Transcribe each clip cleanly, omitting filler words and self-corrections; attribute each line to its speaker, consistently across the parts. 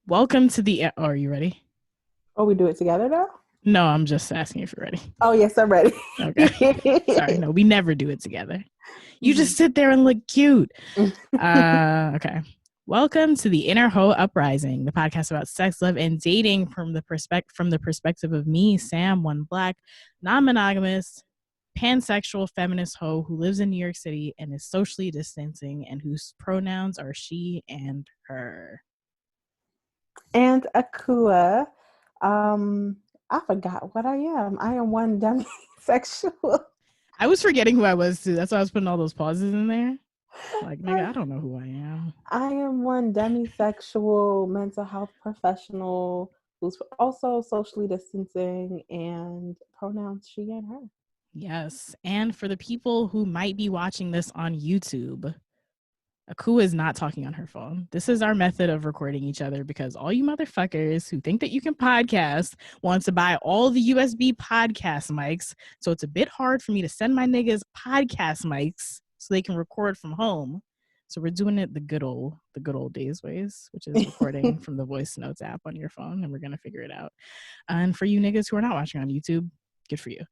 Speaker 1: Welcome to the. Oh, are you ready?
Speaker 2: Oh, we do it together now?
Speaker 1: No, I'm just asking if you're ready.
Speaker 2: Oh, yes, I'm ready.
Speaker 1: Okay. Sorry. No, we never do it together. You just
Speaker 2: Mhm.
Speaker 1: sit there and look cute. Okay. Welcome to the Inner Hoe Uprising, the podcast about sex, love, and dating from the perspective of me, Sam, one black, non-monogamous, pansexual feminist hoe who lives in New York City and is socially distancing and whose pronouns are she and her.
Speaker 2: And Akua. I forgot what I am. I am one demisexual.
Speaker 1: I was forgetting who I was too. That's why I was putting all those pauses in there. Like, nigga, I don't know who I am.
Speaker 2: I am one demisexual mental health professional who's also socially distancing and pronouns she and her.
Speaker 1: Yes. And for the people who might be watching this on YouTube, Akua is not talking on her phone. This is our method of recording each other because all you motherfuckers who think that you can podcast want to buy all the USB podcast mics. So it's a bit hard for me to send my niggas podcast mics so they can record from home. So we're doing it the good old days ways, which is recording from the voice notes app on your phone, and we're gonna figure it out. And for you niggas who are not watching on YouTube, good for you.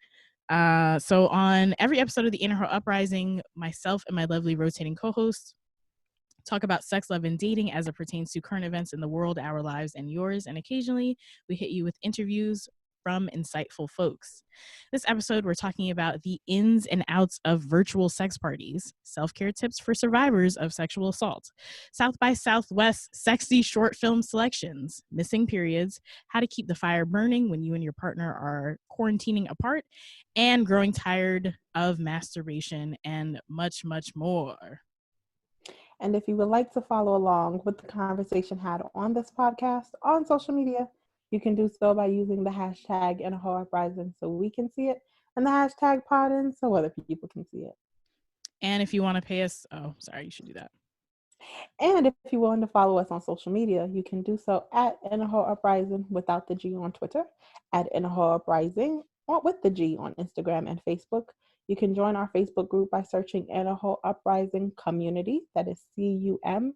Speaker 1: So on every episode of the Inner Hoe Uprising, myself and my lovely rotating co-host talk about sex, love, and dating as it pertains to current events in the world, our lives, and yours. And occasionally we hit you with interviews from insightful folks. This episode, we're talking about the ins and outs of virtual sex parties, self-care tips for survivors of sexual assault, South by Southwest sexy short film selections, missing periods, how to keep the fire burning when you and your partner are quarantining apart, and growing tired of masturbation, and much, much more.
Speaker 2: And if you would like to follow along with the conversation had on this podcast on social media, you can do so by using the hashtag Inner Hoe Uprising so we can see it, and the hashtag Podin so other people can see it.
Speaker 1: And if you want to pay us, oh, sorry, you should do that.
Speaker 2: And if you want to follow us on social media, you can do so at Inner Hoe Uprising without the G on Twitter, at Inner Hoe Uprising with the G on Instagram and Facebook. You can join our Facebook group by searching Inner Hoe Uprising Community. That is CUM.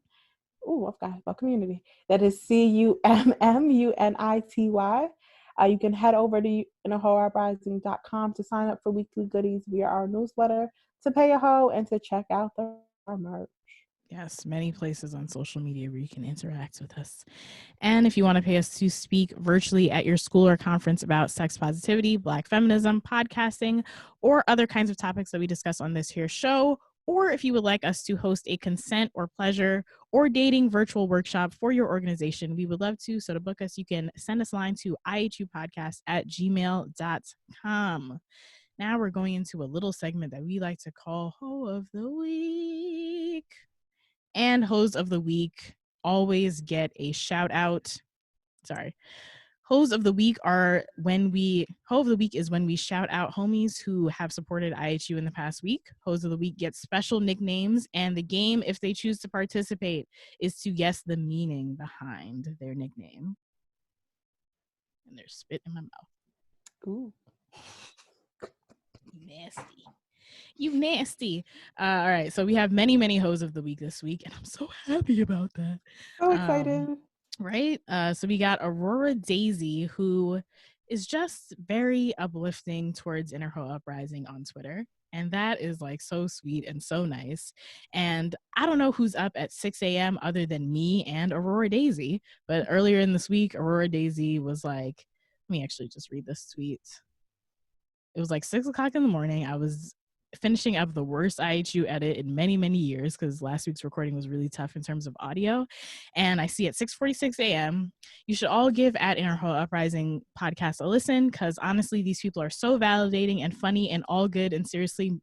Speaker 2: Oh, I forgot about community. That is CUMMUNITY. You can head over to innerhoeuprising.com to sign up for weekly goodies via our newsletter, to pay a hoe, and to check out our merch.
Speaker 1: Yes, many places on social media where you can interact with us. And if you want to pay us to speak virtually at your school or conference about sex positivity, Black feminism, podcasting, or other kinds of topics that we discuss on this here show, or if you would like us to host a consent or pleasure or dating virtual workshop for your organization, we would love to. So to book us, you can send us a line to ihupodcast@gmail.com. Now we're going into a little segment that we like to call Hoe of the Week. And hoes of the week always get a shout out. Sorry. Hoes of the week are when we, Hoe of the week is when we shout out homies who have supported IHU in the past week. Hoes of the week get special nicknames, and the game, if they choose to participate, is to guess the meaning behind their nickname. And there's spit in my mouth.
Speaker 2: Ooh.
Speaker 1: Nasty. You nasty. All right. So we have many, many hoes of the week this week, and I'm so happy about that.
Speaker 2: So excited.
Speaker 1: Right? So we got Aurora Daisy, who is just very uplifting towards Inner Hoe Uprising on Twitter. And that is like so sweet and so nice. And I don't know who's up at 6 a.m. other than me and Aurora Daisy. But earlier in this week, Aurora Daisy was like, let me actually just read this tweet. It was like 6 o'clock in the morning. I was finishing up the worst IHU edit in many, many years because last week's recording was really tough in terms of audio. And I see at 6:46 a.m., you should all give at Inner Hoe Uprising podcast a listen because honestly, these people are so validating and funny and all good and seriously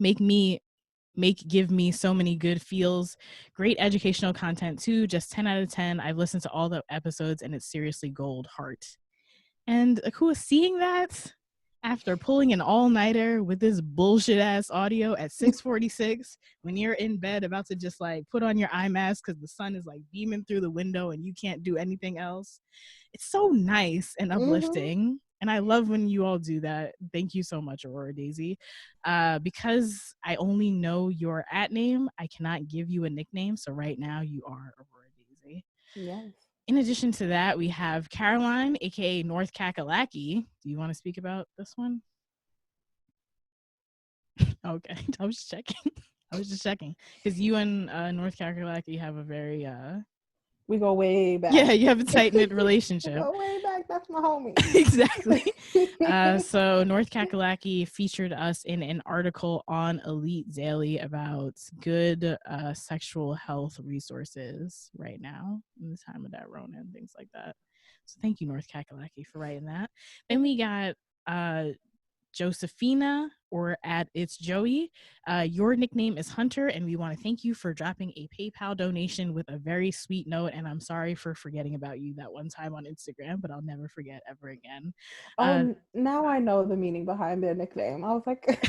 Speaker 1: give me so many good feels. Great educational content too. Just 10 out of 10. I've listened to all the episodes and it's seriously gold heart. And Akua seeing that after pulling an all-nighter with this bullshit ass audio at 6:46 when you're in bed about to just like put on your eye mask because the sun is like beaming through the window and you can't do anything else. It's so nice and uplifting. And I love when you all do that. Thank you so much, Aurora Daisy. Because I only know your at name, I cannot give you a nickname. So right now you are Aurora Daisy.
Speaker 2: Yes.
Speaker 1: In addition to that, we have Caroline, aka North Kakalaki. Do you want to speak about this one? Okay, I was just checking. I was just checking because you and North Kakalaki have a very
Speaker 2: We go way
Speaker 1: yeah,
Speaker 2: back.
Speaker 1: you have a tight knit
Speaker 2: We
Speaker 1: relationship.
Speaker 2: go way back. That's my homie.
Speaker 1: Exactly. So North Kakalaki featured us in an article on Elite Daily about good sexual health resources right now in the time of that Rona and things like that. So thank you, North Kakalaki, for writing that. Then we got Josephina, or at It's Joey. Your nickname is Hunter, and we want to thank you for dropping a PayPal donation with a very sweet note. And I'm sorry for forgetting about you that one time on Instagram, but I'll never forget ever again.
Speaker 2: Now I know the meaning behind their nickname. I was like,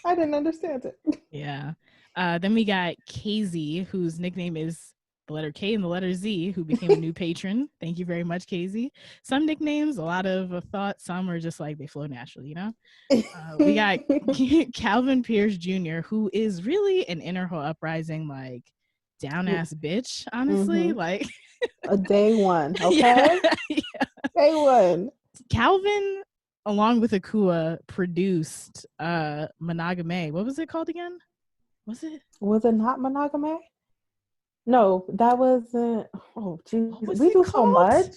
Speaker 2: I didn't understand it.
Speaker 1: Yeah. Then we got KZ, whose nickname is the letter K and the letter Z, who became a new patron. Thank you very much, KZ. Some nicknames, a lot of thought. Some are just like they flow naturally, you know? We got Calvin Pierce Jr., who is really an inner Hoe Uprising, like, down ass bitch, honestly.
Speaker 2: Mm-hmm.
Speaker 1: Like,
Speaker 2: a day one, okay?
Speaker 1: Yeah.
Speaker 2: Day one.
Speaker 1: Calvin, along with Akua, produced Monogame. What was it called again? Was
Speaker 2: it not monogamy? No, that wasn't. Oh, geez, we do
Speaker 1: called?
Speaker 2: so much.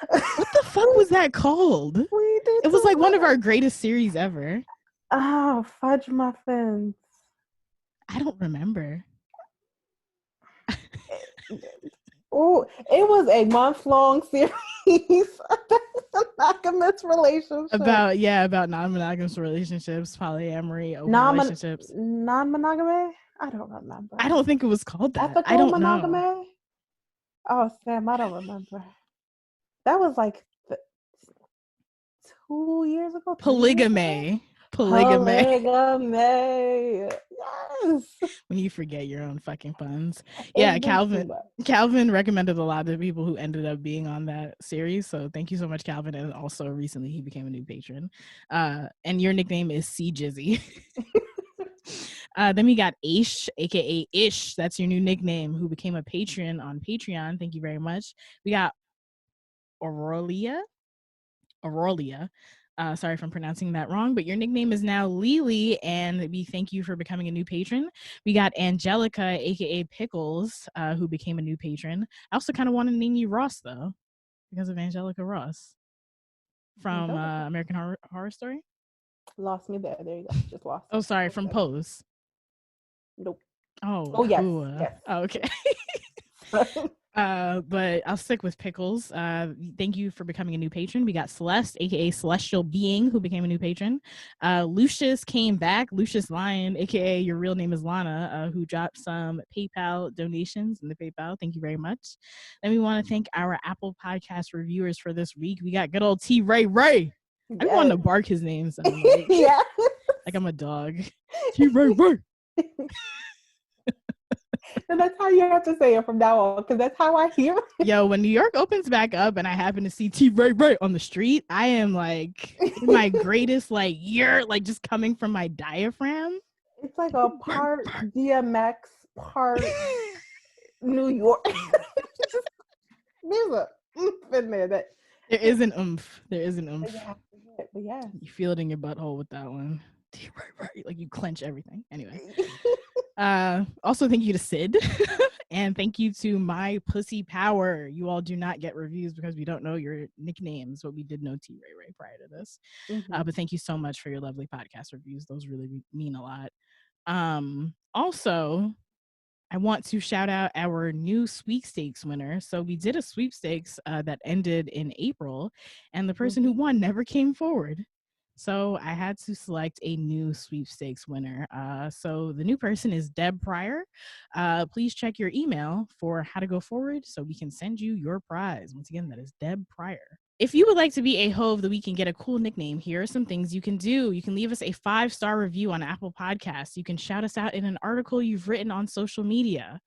Speaker 1: What the fuck was that called?
Speaker 2: We did.
Speaker 1: It was like one of our greatest series ever.
Speaker 2: Oh, fudge muffins.
Speaker 1: I don't remember.
Speaker 2: Oh, it was a month-long series monogamous relationships.
Speaker 1: About non-monogamous relationships, polyamory, open relationships.
Speaker 2: Non-monogamy? I don't remember.
Speaker 1: I don't think it was called that.
Speaker 2: Ethical
Speaker 1: I don't
Speaker 2: monogamy?
Speaker 1: know.
Speaker 2: Oh, Sam, I don't remember. That was like 2 years ago.
Speaker 1: Polygamy.
Speaker 2: Yes.
Speaker 1: When you forget your own fucking puns. Yeah, Calvin recommended a lot of people who ended up being on that series. So thank you so much, Calvin. And also recently he became a new patron. And your nickname is C Jizzy. Then we got Ish, aka Ish. That's your new nickname, who became a patron on Patreon. Thank you very much. We got Aurelia. Sorry if I'm pronouncing that wrong, but your nickname is now Lily, and we thank you for becoming a new patron. We got Angelica, aka Pickles, who became a new patron. I also kind of want to name you Ross, though, because of Angelica Ross from American Horror Story.
Speaker 2: Lost me there. There you go. Just lost.
Speaker 1: Oh, sorry, from Pose.
Speaker 2: Nope.
Speaker 1: Oh,
Speaker 2: yes.
Speaker 1: Oh, okay. But I'll stick with Pickles. Thank you for becoming a new patron. We got Celeste, aka Celestial Being, who became a new patron. Lucius came back. Lucius Lion, aka your real name is Lana, who dropped some PayPal donations in the PayPal. Thank you very much. Then we want to thank our Apple Podcast reviewers for this week. We got good old T Ray Ray. Yes. I just want to bark his name. So like, yeah, like I'm a dog. T Ray Ray.
Speaker 2: And that's how you have to say it from now on, because that's how I hear it.
Speaker 1: Yo, when New York opens back up and I happen to see T Ray Ray on the street, I am like my greatest, like, you're like just coming from my diaphragm.
Speaker 2: It's like a part DMX, part New York. There's a oomph in there. There
Speaker 1: is an oomph. There is an oomph.
Speaker 2: But yeah.
Speaker 1: You feel it in your butthole with that one. T Ray Ray. Like you clench everything. Anyway. Also thank you to Sid and thank you to My Pussy Power. You all do not get reviews because we don't know your nicknames, but we did know T Ray Ray prior to this. But thank you so much for your lovely podcast reviews. Those really mean a lot. Also, I want to shout out our new sweepstakes winner. So we did a sweepstakes that ended in April, and the person who won never came forward. So I had to select a new sweepstakes winner. So the new person is Deb Pryor. Please check your email for how to go forward so we can send you your prize. Once again, that is Deb Pryor. If you would like to be a Hoe of the Week and get a cool nickname, here are some things you can do. You can leave us a 5-star review on Apple Podcasts. You can shout us out in an article you've written on social media.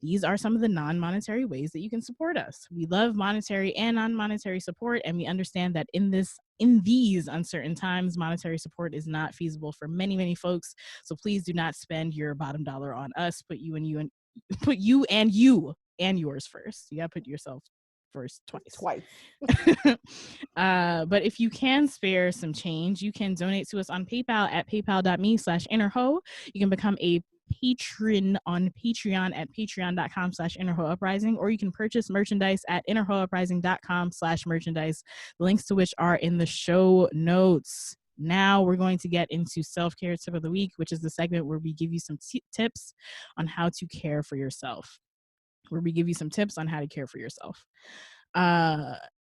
Speaker 1: These are some of the non-monetary ways that you can support us. We love monetary and non-monetary support, and we understand that in these uncertain times, monetary support is not feasible for many, many folks. So please do not spend your bottom dollar on us. Put you and yours first. You gotta put yourself first twice. But if you can spare some change, you can donate to us on PayPal at paypal.me/innerho. You can become a patron on Patreon at patreon.com/innerhoeuprising, or you can purchase merchandise at innerhoeuprising.com/merchandise, links to which are in the show notes. Now we're going to get into self-care tip of the week, which is the segment where we give you some tips on how to care for yourself.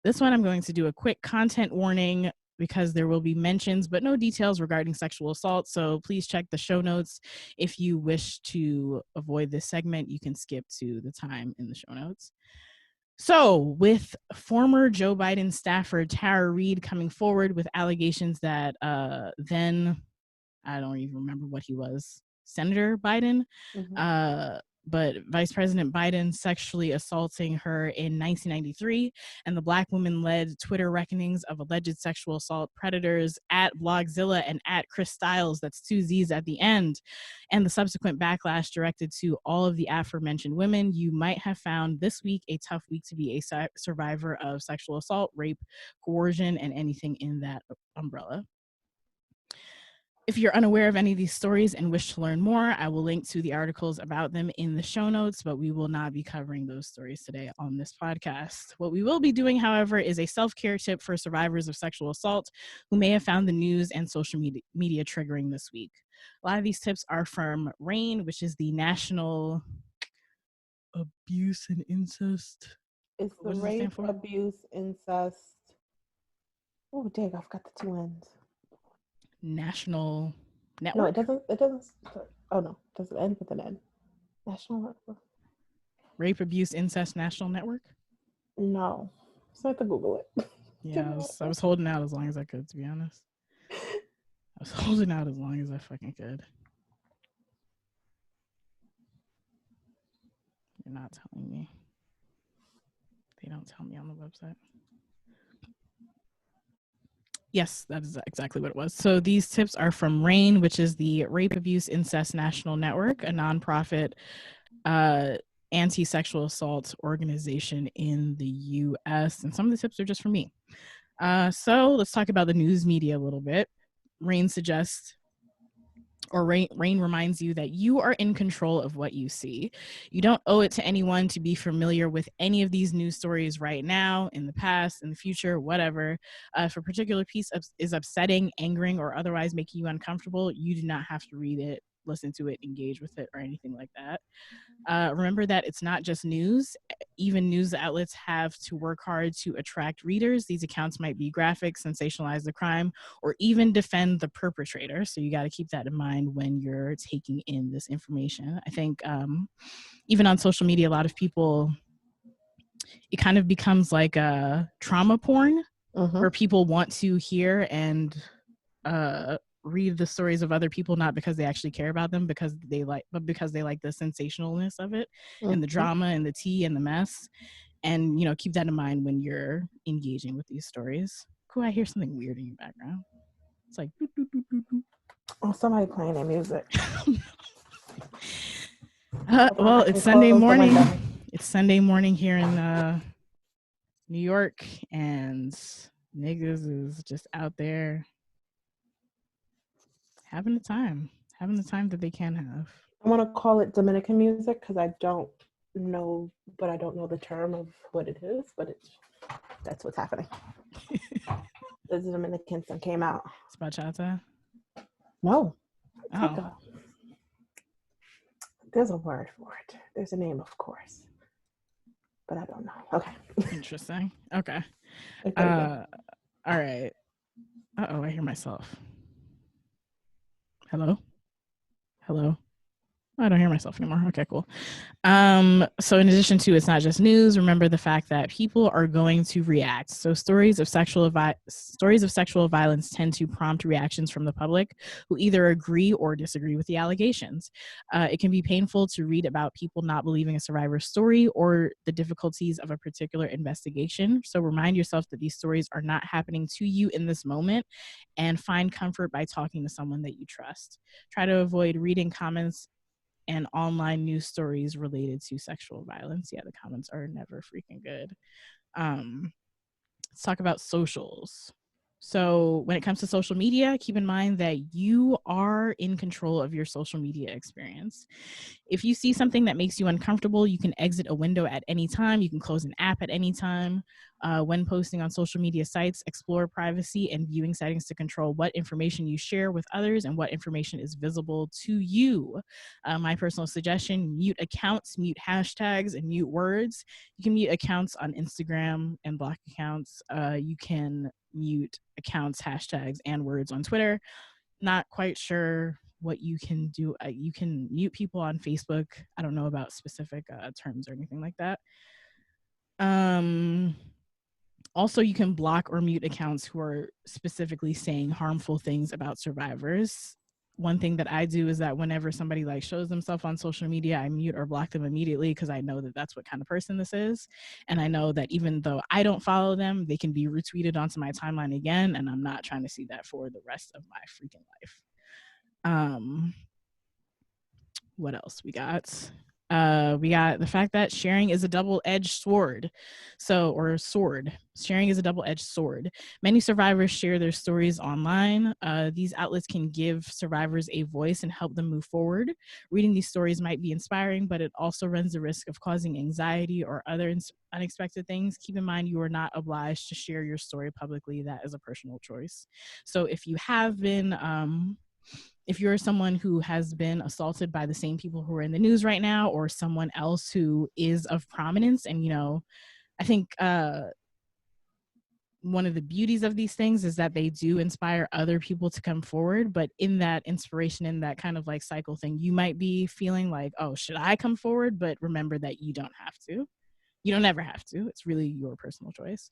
Speaker 1: This one I'm going to do a quick content warning because there will be mentions but no details regarding sexual assault, so please check the show notes. If you wish to avoid this segment, you can skip to the time in the show notes. So, with former Joe Biden staffer Tara Reid coming forward with allegations that then, I don't even remember what he was, Senator Biden, but Vice President Biden sexually assaulting her in 1993, and the Black woman-led Twitter reckonings of alleged sexual assault predators at Blogzilla and at Chris Styles, that's 2 Z's at the end, and the subsequent backlash directed to all of the aforementioned women, you might have found this week a tough week to be a survivor of sexual assault, rape, coercion, and anything in that umbrella. If you're unaware of any of these stories and wish to learn more, I will link to the articles about them in the show notes, but we will not be covering those stories today on this podcast. What we will be doing, however, is a self-care tip for survivors of sexual assault who may have found the news and social media triggering this week. A lot of these tips are from RAINN, which is the National Abuse and Incest.
Speaker 2: It's the Rape, Abuse, Incest. Oh, dang, I've got the 2 ends.
Speaker 1: National Network?
Speaker 2: No, it doesn't. Oh, no, it doesn't end with an N. National Network.
Speaker 1: Rape, Abuse, Incest National Network?
Speaker 2: No. So I have to Google it.
Speaker 1: Yeah, I was holding out as long as I could, to be honest. I was holding out as long as I fucking could. You're not telling me. They don't tell me on the website. Yes, that is exactly what it was. So these tips are from RAINN, which is the Rape, Abuse, Incest National Network, a nonprofit anti-sexual assault organization in the U.S. And some of the tips are just from me. So let's talk about the news media a little bit. RAINN reminds you that you are in control of what you see. You don't owe it to anyone to be familiar with any of these news stories right now, in the past, in the future, whatever. If a particular piece is upsetting, angering, or otherwise making you uncomfortable, you do not have to read it, listen to it, engage with it, or anything like that. Remember that it's not just news. Even news outlets have to work hard to attract readers. These accounts might be graphic, sensationalize the crime, or even defend the perpetrator. So you got to keep that in mind when you're taking in this information. I think even on social media, a lot of people, it kind of becomes like a trauma porn where people want to hear and read the stories of other people, not because they actually care about them, but because they like the sensationalness of it and the drama and the tea and the mess. And, you know, keep that in mind when you're engaging with these stories. Cool, I hear something weird in your background. It's like, doo, doo, doo, doo, doo.
Speaker 2: Oh, somebody playing their music.
Speaker 1: Well, it's Sunday morning. It's Sunday morning here in New York, and niggas is just out there having the time that they can have.
Speaker 2: I want to call it Dominican music because I don't know the term of what it is, but that's what's happening. The Dominican song came out.
Speaker 1: It's bachata?
Speaker 2: No. There's a word for it. There's a name, of course, but I don't know. Okay.
Speaker 1: Interesting. Okay. All right. Uh-oh, I hear myself. Hello? I don't hear myself anymore. Okay, cool. So in addition to it's not just news, remember the fact that people are going to react. So stories of sexual violence tend to prompt reactions from the public who either agree or disagree with the allegations. It can be painful to read about people not believing a survivor's story or the difficulties of a particular investigation. So remind yourself that these stories are not happening to you in this moment, and find comfort by talking to someone that you trust. Try to avoid reading comments and online news stories related to sexual violence. Yeah, the comments are never freaking good. Let's talk about socials. So when it comes to social media, keep in mind that you are in control of your social media experience. If you see something that makes you uncomfortable, you can exit a window at any time. You can close an app at any time. When posting on social media sites, explore privacy and viewing settings to control what information you share with others and what information is visible to you. My personal suggestion, mute accounts, mute hashtags, and mute words. You can mute accounts on Instagram and block accounts. You can mute accounts, hashtags, and words on Twitter. Not quite sure what you can do. You can mute people on Facebook. I don't know about specific terms or anything like that. Also, you can block or mute accounts who are specifically saying harmful things about survivors. One thing that I do is that whenever somebody like shows themselves on social media, I mute or block them immediately because I know that that's what kind of person this is. And I know that even though I don't follow them, they can be retweeted onto my timeline again. And I'm not trying to see that for the rest of my freaking life. What else we got? We got the fact that sharing is a double-edged sword. Sharing is a double-edged sword. Many survivors share their stories online. These outlets can give survivors a voice and help them move forward. Reading these stories might be inspiring, but it also runs the risk of causing anxiety or other unexpected things. Keep in mind, you are not obliged to share your story publicly. That is a personal choice. So if you have been if you're someone who has been assaulted by the same people who are in the news right now, or someone else who is of prominence, and I think one of the beauties of these things is that they do inspire other people to come forward. But in that inspiration, in that kind of like cycle thing, you might be feeling like, oh, should I come forward? But remember that you don't have to. You don't ever have to. It's really your personal choice.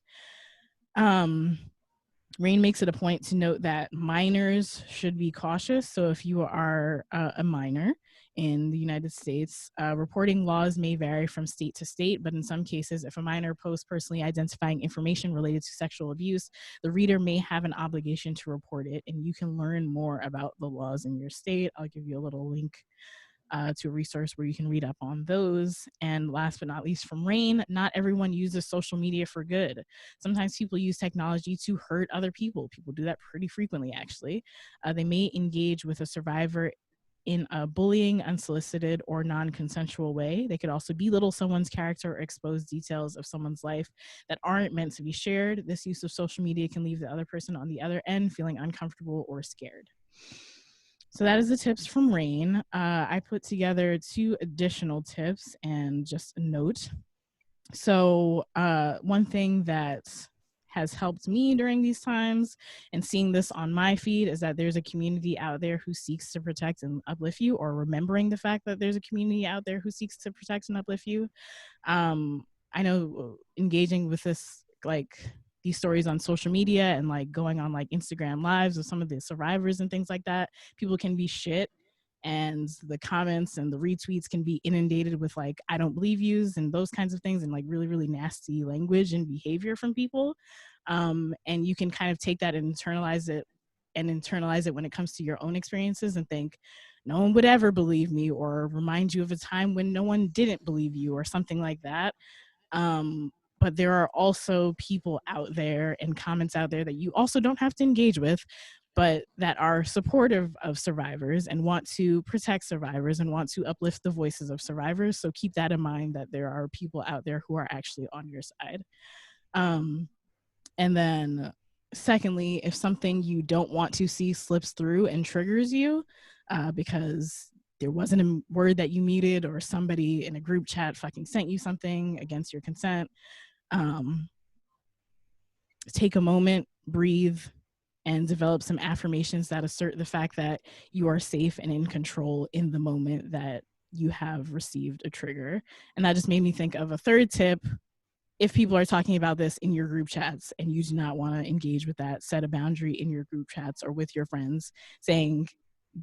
Speaker 1: Rain makes it a point to note that minors should be cautious. So if you are a minor in the United States, reporting laws may vary from state to state, but in some cases, if a minor posts personally identifying information related to sexual abuse, the reader may have an obligation to report it, and you can learn more about the laws in your state. I'll give you a little link to a resource where you can read up on those. And last but not least, from Rain, not everyone uses social media for good. Sometimes people use technology to hurt other people. People do that pretty frequently, actually. They may engage with a survivor in a bullying, unsolicited, or non-consensual way. They could also belittle someone's character or expose details of someone's life that aren't meant to be shared. This use of social media can leave the other person on the other end feeling uncomfortable or scared. So that is the tips from Rain. I put together 2 additional tips and just a note. So one thing that has helped me during these times and seeing this on my feed is that there's a community out there who seeks to protect and uplift you, or remembering the fact that there's a community out there who seeks to protect and uplift you. I know engaging with this, like these stories on social media and like going on like Instagram lives with some of the survivors and things like that, people can be shit, and the comments and the retweets can be inundated with like I don't believe yous and those kinds of things, and like really really nasty language and behavior from people. And you can kind of take that and internalize it when it comes to your own experiences and think no one would ever believe me, or remind you of a time when no one didn't believe you or something like that. But there are also people out there and comments out there that you also don't have to engage with, but that are supportive of survivors and want to protect survivors and want to uplift the voices of survivors. So keep that in mind, that there are people out there who are actually on your side. And then secondly, if something you don't want to see slips through and triggers you because there wasn't a word that you muted, or somebody in a group chat fucking sent you something against your consent, take a moment, breathe, and develop some affirmations that assert the fact that you are safe and in control in the moment that you have received a trigger. And that just made me think of a third tip. If people are talking about this in your group chats and you do not want to engage with that, set a boundary in your group chats or with your friends saying,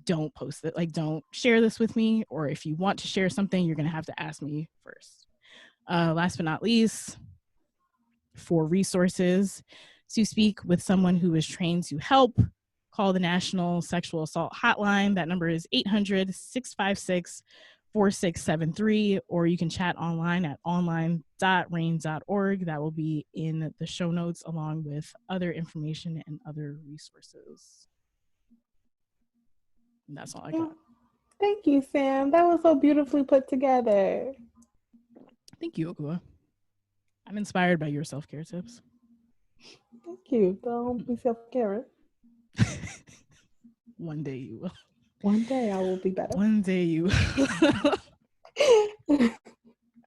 Speaker 1: don't post it, like don't share this with me, or if you want to share something, you're going to have to ask me first. Last but not least, for resources to speak with someone who is trained to help, call the National Sexual Assault Hotline. That number is 800-656 4673, or you can chat online at online.rain.org. That will be in the show notes along with other information and other resources. And that's all I got.
Speaker 2: Thank you, Sam. That was so beautifully put together.
Speaker 1: Thank you, Akua. I'm inspired by your self-care tips.
Speaker 2: Thank you. Don't be self-caring.
Speaker 1: One day you will.
Speaker 2: One day I will be better.
Speaker 1: One day you will.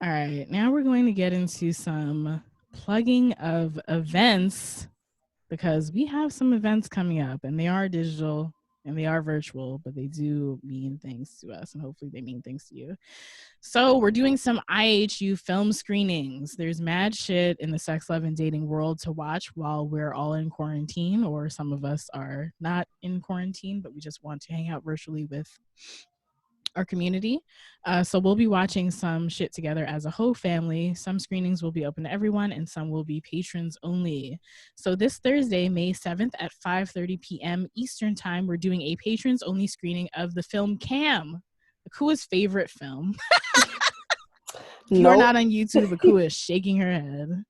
Speaker 1: All right, now we're going to get into some plugging of events, because we have some events coming up, and they are digital and they are virtual, but they do mean things to us, and hopefully they mean things to you. So we're doing some IHU film screenings. There's mad shit in the sex, love, and dating world to watch while we're all in quarantine, or some of us are not in quarantine, but we just want to hang out virtually with our community. So we'll be watching some shit together as a whole family. Some screenings will be open to everyone, and some will be patrons only. So this Thursday, May 7th at 5:30 p.m. Eastern Time, we're doing a patrons only screening of the film Cam, Akua's favorite film. If you are not on YouTube, Akua is shaking her head.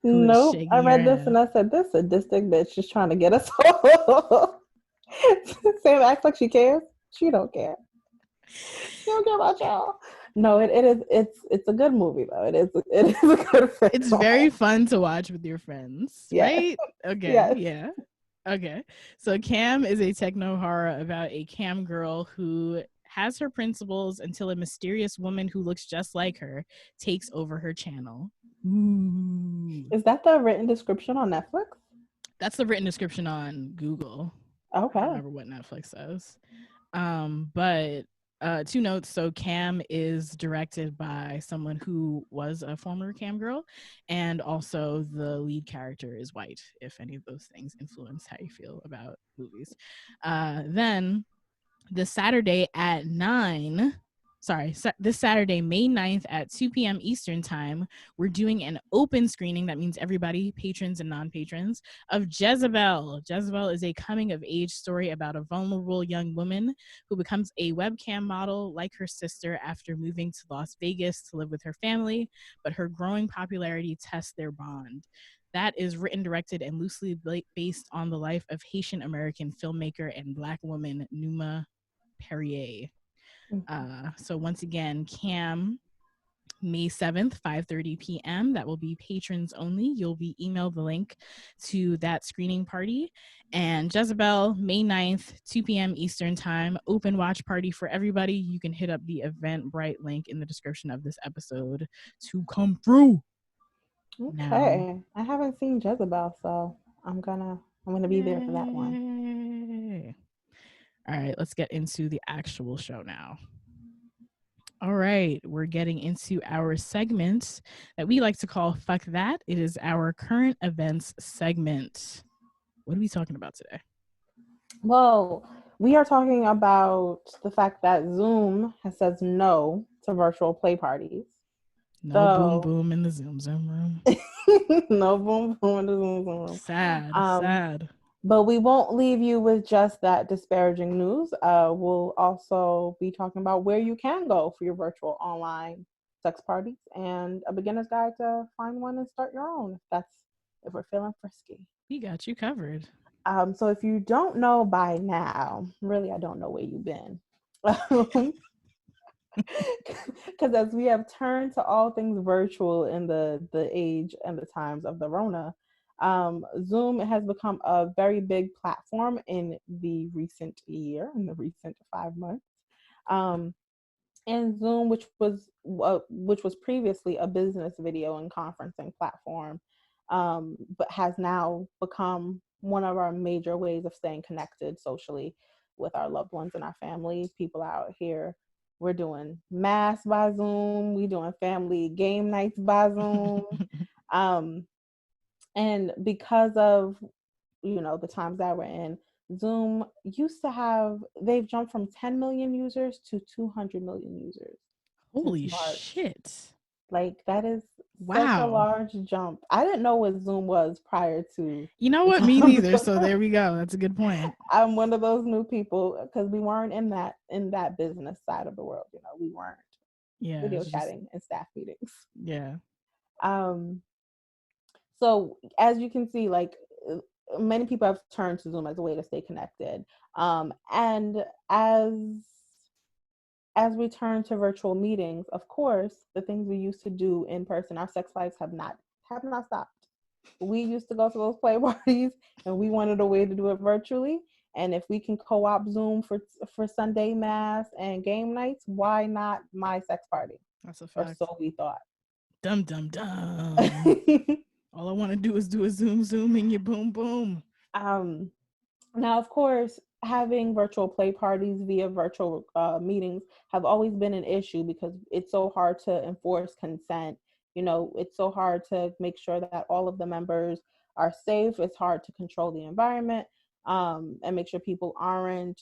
Speaker 2: Nope. I read this and I said, this sadistic bitch is trying to get us all. Sam acts like she cares. She don't care. She don't care about y'all. No, it's a good movie though. It is a good film.
Speaker 1: It's very fun to watch with your friends, right? Okay.
Speaker 2: Yes.
Speaker 1: Yeah. Okay. So Cam is a techno horror about a cam girl who has her principles until a mysterious woman who looks just like her takes over her channel. Ooh.
Speaker 2: Is that the written description on Netflix?
Speaker 1: That's the written description on Google.
Speaker 2: Okay.
Speaker 1: I don't remember what Netflix says. But two notes. So Cam is directed by someone who was a former cam girl, and also the lead character is white, if any of those things influence how you feel about movies. Then this Saturday, May 9th at 2 p.m. Eastern Time, we're doing an open screening. That means everybody, patrons and non-patrons, of Jezebel. Jezebel is a coming-of-age story about a vulnerable young woman who becomes a webcam model like her sister after moving to Las Vegas to live with her family, but her growing popularity tests their bond. That is written, directed, and loosely based on the life of Haitian-American filmmaker and Black woman Numa Perrier. So once again, Cam, May 7th, 5:30 p.m. That will be patrons only. You'll be emailed the link to that screening party. And Jezebel, May 9th, 2 p.m. Eastern Time, open watch party for everybody. You can hit up the Eventbrite link in the description of this episode to come through.
Speaker 2: Okay. Now, I haven't seen Jezebel, so I'm gonna be there for that one.
Speaker 1: All right, let's get into the actual show now. All right, we're getting into our segment that we like to call Fuck That. It is our current events segment. What are we talking about today?
Speaker 2: Well, we are talking about the fact that Zoom has said no to virtual play parties.
Speaker 1: No boom boom in the Zoom room.
Speaker 2: No boom boom in the Zoom room.
Speaker 1: Sad.
Speaker 2: But we won't leave you with just that disparaging news. We'll also be talking about where you can go for your virtual online sex parties and a beginner's guide to find one and start your own if we're feeling frisky.
Speaker 1: We got you covered.
Speaker 2: So if you don't know by now, really, I don't know where you've been. Because as we have turned to all things virtual in the age and the times of the Rona, Zoom has become a very big platform in the recent 5 months. And Zoom, which was previously a business video and conferencing platform, but has now become one of our major ways of staying connected socially with our loved ones and our family. People out here, we're doing mass by Zoom. We're doing family game nights by Zoom. And because of, the times that we're in, Zoom they've jumped from 10 million users to 200 million users.
Speaker 1: Holy shit.
Speaker 2: Like, that is such a
Speaker 1: Wow.
Speaker 2: large jump. I didn't know what Zoom was prior to
Speaker 1: You know
Speaker 2: the
Speaker 1: what? Me
Speaker 2: time.
Speaker 1: neither. So there we go. That's a good point.
Speaker 2: I'm one of those new people because we weren't in that business side of the world. We weren't
Speaker 1: Yeah,
Speaker 2: video
Speaker 1: it's just
Speaker 2: chatting and staff meetings.
Speaker 1: yeah.
Speaker 2: Um, so as you can see, like, many people have turned to Zoom as a way to stay connected. And as we turn to virtual meetings, of course, the things we used to do in person, our sex lives have not stopped. We used to go to those play parties, and we wanted a way to do it virtually. And if we can co-op Zoom for Sunday mass and game nights, why not my sex party?
Speaker 1: That's a
Speaker 2: Or
Speaker 1: fact.
Speaker 2: so we thought.
Speaker 1: Dum dum dum. All I want to do is do a zoom and you boom boom.
Speaker 2: um, Now, of course, having virtual play parties via virtual meetings have always been an issue because it's so hard to enforce consent. It's so hard to make sure that all of the members are safe. It's hard to control the environment, and make sure people aren't,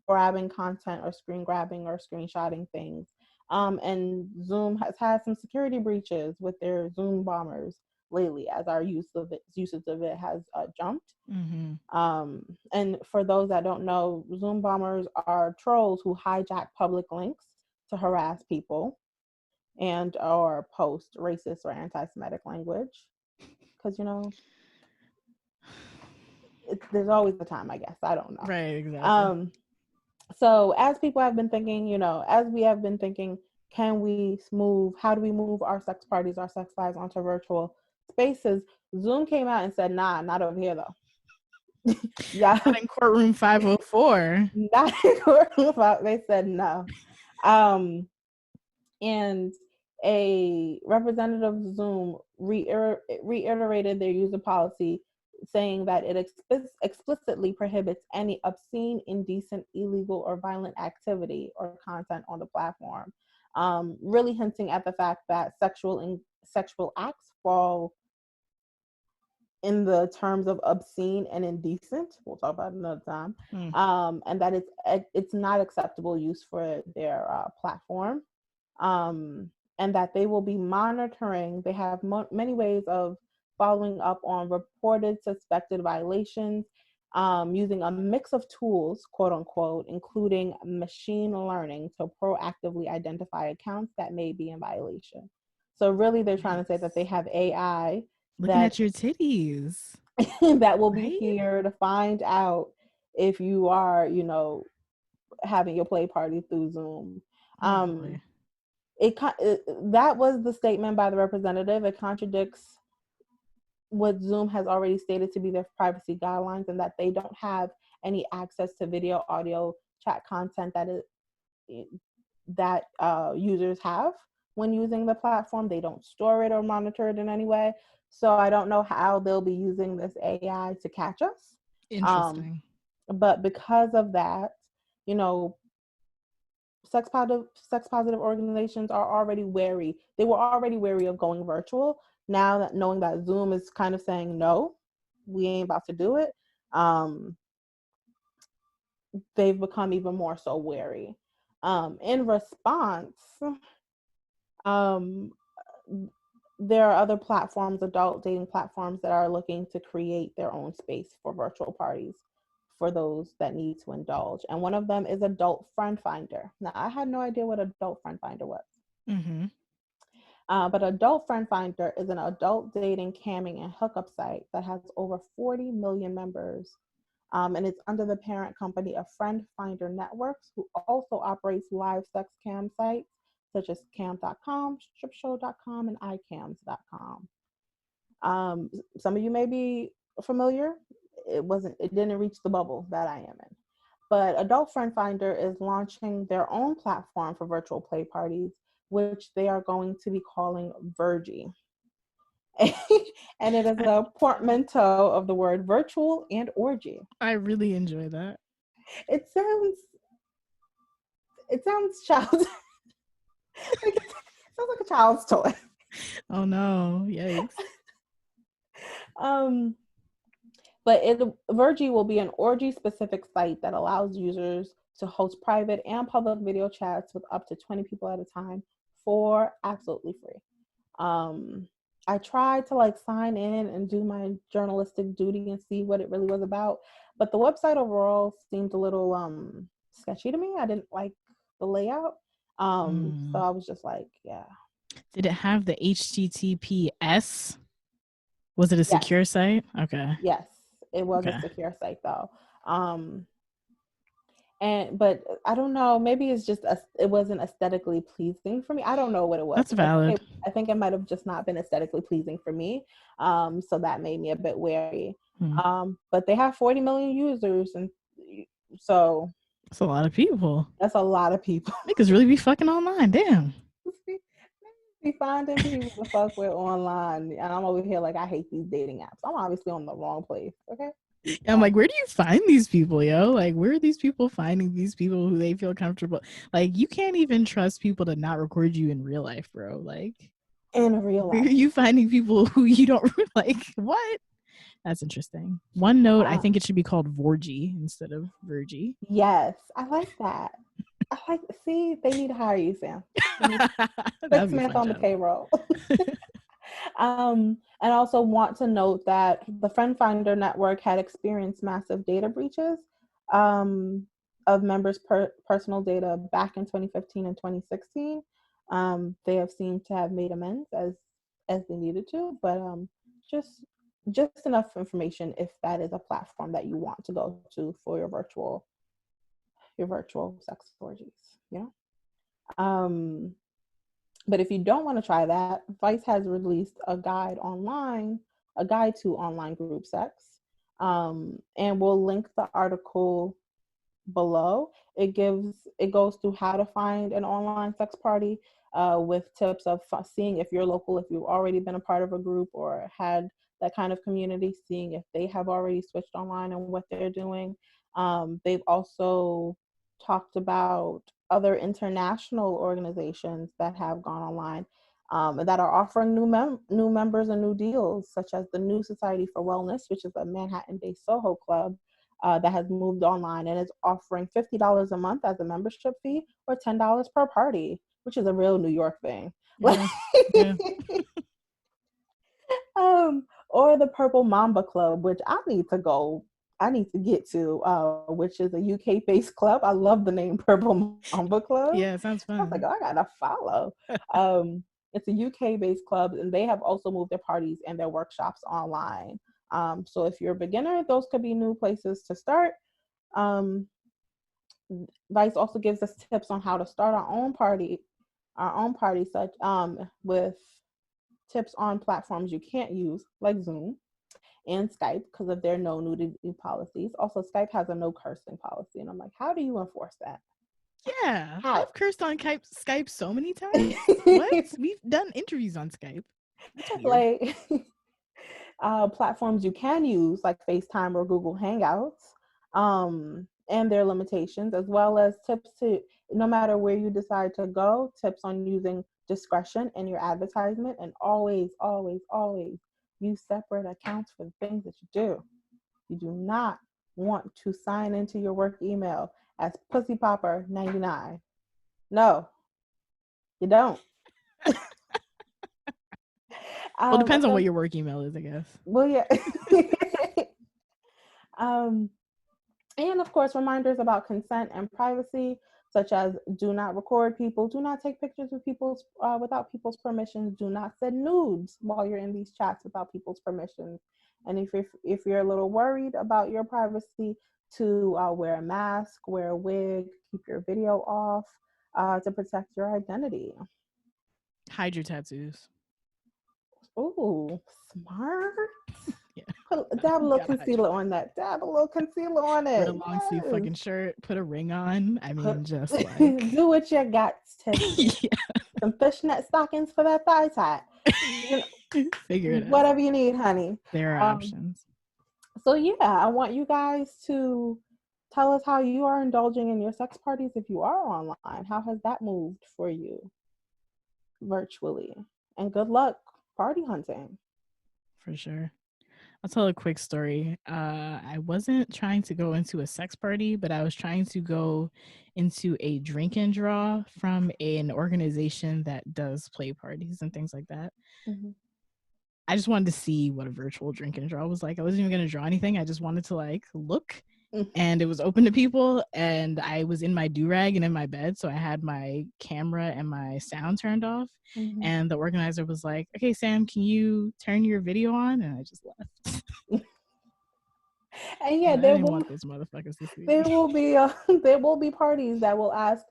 Speaker 2: grabbing content or screen grabbing or screenshotting things. And Zoom has had some security breaches with their Zoom bombers lately, as our usage of it has jumped.
Speaker 1: Mm-hmm.
Speaker 2: And for those that don't know, Zoom bombers are trolls who hijack public links to harass people and or post racist or anti-Semitic language. Because there's always a time, I guess. I don't know.
Speaker 1: Right, exactly.
Speaker 2: Um, so as people have been thinking, as we have been thinking, how do we move our sex parties, our sex lives onto virtual spaces? Zoom came out and said, nah, not over here though. Yeah.
Speaker 1: Not in courtroom 504.
Speaker 2: Not they said no. And a representative of Zoom reiterated their user policy, saying that it explicitly prohibits any obscene, indecent, illegal, or violent activity or content on the platform, really hinting at the fact that sexual acts fall in the terms of obscene and indecent. We'll talk about it another time. And that it's not acceptable use for their platform, and that they will be monitoring. They have many ways of following up on reported suspected violations, using a mix of tools, quote unquote, including machine learning to proactively identify accounts that may be in violation. So really, they're trying to say that they have AI
Speaker 1: Looking
Speaker 2: that
Speaker 1: at your titties.
Speaker 2: that will be
Speaker 1: Right?
Speaker 2: here to find out if you are, having your play party through Zoom.
Speaker 1: Oh boy.
Speaker 2: That was the statement by the representative. It contradicts what Zoom has already stated to be their privacy guidelines, and that they don't have any access to video, audio, chat content that users have when using the platform. They don't store it or monitor it in any way. So I don't know how they'll be using this AI to catch us.
Speaker 1: Interesting.
Speaker 2: But because of that, you know, sex positive organizations are already wary. They were already wary of going virtual. Now that knowing that Zoom is kind of saying no, we ain't about to do it, they've become even more so wary. In response, um, there are other platforms, adult dating platforms, that are looking to create their own space for virtual parties for those that need to indulge. And one of them is Adult Friend Finder. Now, I had no idea what Adult Friend Finder was.
Speaker 1: Mm-hmm.
Speaker 2: But Adult Friend Finder is an adult dating, camming, and hookup site that has over 40 million members. And it's under the parent company of Friend Finder Networks, who also operates live sex cam sites such as cam.com, stripshow.com, and icams.com. Some of you may be familiar. It didn't reach the bubble that I am in. But Adult Friend Finder is launching their own platform for virtual play parties, which they are going to be calling Virgie. And it is a portmanteau of the word virtual and orgy.
Speaker 1: I really enjoy that.
Speaker 2: It sounds child like it sounds like a child's toy.
Speaker 1: Oh no. Yikes.
Speaker 2: Um, but Virgie will be an orgy-specific site that allows users to host private and public video chats with up to 20 people at a time for absolutely free. I tried to like sign in and do my journalistic duty and see what it really was about, but the website overall seemed a little sketchy to me. I didn't like the layout. So I was just like, yeah.
Speaker 1: Did it have the HTTPS? Was it a
Speaker 2: Yes.
Speaker 1: secure site? Okay.
Speaker 2: Yes, it was a
Speaker 1: Okay.
Speaker 2: secure site though. But I don't know, maybe it's just it wasn't aesthetically pleasing for me. I don't know what it was.
Speaker 1: That's valid.
Speaker 2: I think it might have just not been aesthetically pleasing for me. So that made me a bit wary. But they have 40 million users, and so
Speaker 1: that's a lot of people.
Speaker 2: That's a lot of people.
Speaker 1: Niggas really be fucking online. Damn.
Speaker 2: Be finding people to fuck with online, and I'm over here like I hate these dating apps. I'm obviously on the wrong place. Okay.
Speaker 1: I'm like, where do you find these people, yo? Like, where are these people finding these people who they feel comfortable? Like, you can't even trust people to not record you in real life, bro. Like,
Speaker 2: in real life,
Speaker 1: where are you finding people who you don't like? What? That's interesting. One note, I think it should be called Vorgy instead of Virgie.
Speaker 2: Yes, I like that. See, they need to hire you, Sam. 6 months on the payroll. And also want to note that the Friend Finder network had experienced massive data breaches of members' personal data back in 2015 and 2016. They have seemed to have made amends as they needed to, but just enough information if that is a platform that you want to go to for your virtual sex orgies. Yeah. But if you don't want to try that, Vice has released a guide to online group sex. And we'll link the article below. It goes through how to find an online sex party with tips of seeing if you're local, if you've already been a part of a group or had that kind of community, seeing if they have already switched online and what they're doing. They've also talked about other international organizations that have gone online that are offering new members and new deals, such as the New Society for Wellness, which is a Manhattan-based Soho club that has moved online and is offering $50 a month as a membership fee or $10 per party, which is a real New York thing. Yeah. Yeah. Or the Purple Mamba Club, which I need to get to, which is a UK-based club. I love the name Purple Mamba Club.
Speaker 1: Yeah, it sounds fun.
Speaker 2: I was like, oh, I gotta follow. It's a UK-based club, and they have also moved their parties and their workshops online. So if you're a beginner, those could be new places to start. Vice also gives us tips on how to start our own party, such with tips on platforms you can't use, like Zoom and Skype, because of their no nudity policies. Also, Skype has a no cursing policy, and I'm like, how do you enforce that?
Speaker 1: Yeah, I've cursed on Skype so many times. What? We've done interviews on Skype.
Speaker 2: Like platforms you can use, like FaceTime or Google Hangouts, and their limitations, as well as tips to, no matter where you decide to go, tips on using discretion in your advertisement, and always, always, always use separate accounts for the things that you do. You do not want to sign into your work email as PussyPopper99. No, you don't.
Speaker 1: Well, it depends on what your work email is, I guess.
Speaker 2: Well, yeah. And of course, reminders about consent and privacy, such as do not record people, do not take pictures with without people's permission, do not send nudes while you're in these chats without people's permission. And if you're a little worried about your privacy, to wear a mask, wear a wig, keep your video off to protect your identity.
Speaker 1: Hide your tattoos.
Speaker 2: Ooh, smart. Yeah. Dab a little concealer on that. Dab a little concealer on it.
Speaker 1: Wear a long sleeve fucking shirt. Put a ring on. I mean, just like
Speaker 2: do what you got to. Yeah. Some fishnet stockings for that thigh tie. You know, figure it out. Whatever you need, honey.
Speaker 1: There are options.
Speaker 2: So yeah, I want you guys to tell us how you are indulging in your sex parties if you are online. How has that moved for you virtually? And good luck party hunting.
Speaker 1: For sure. I'll tell a quick story. I wasn't trying to go into a sex party, but I was trying to go into a drink and draw from an organization that does play parties and things like that.
Speaker 2: Mm-hmm.
Speaker 1: I just wanted to see what a virtual drink and draw was like. I wasn't even going to draw anything. I just wanted to like look, and it was open to people, and I was in my do-rag and in my bed, so I had my camera and my sound turned off.
Speaker 2: Mm-hmm.
Speaker 1: And the organizer was like, okay, Sam, can you turn your video on? And I just left.
Speaker 2: And yeah,
Speaker 1: I didn't want those motherfuckers to see.
Speaker 2: there will be parties that will ask,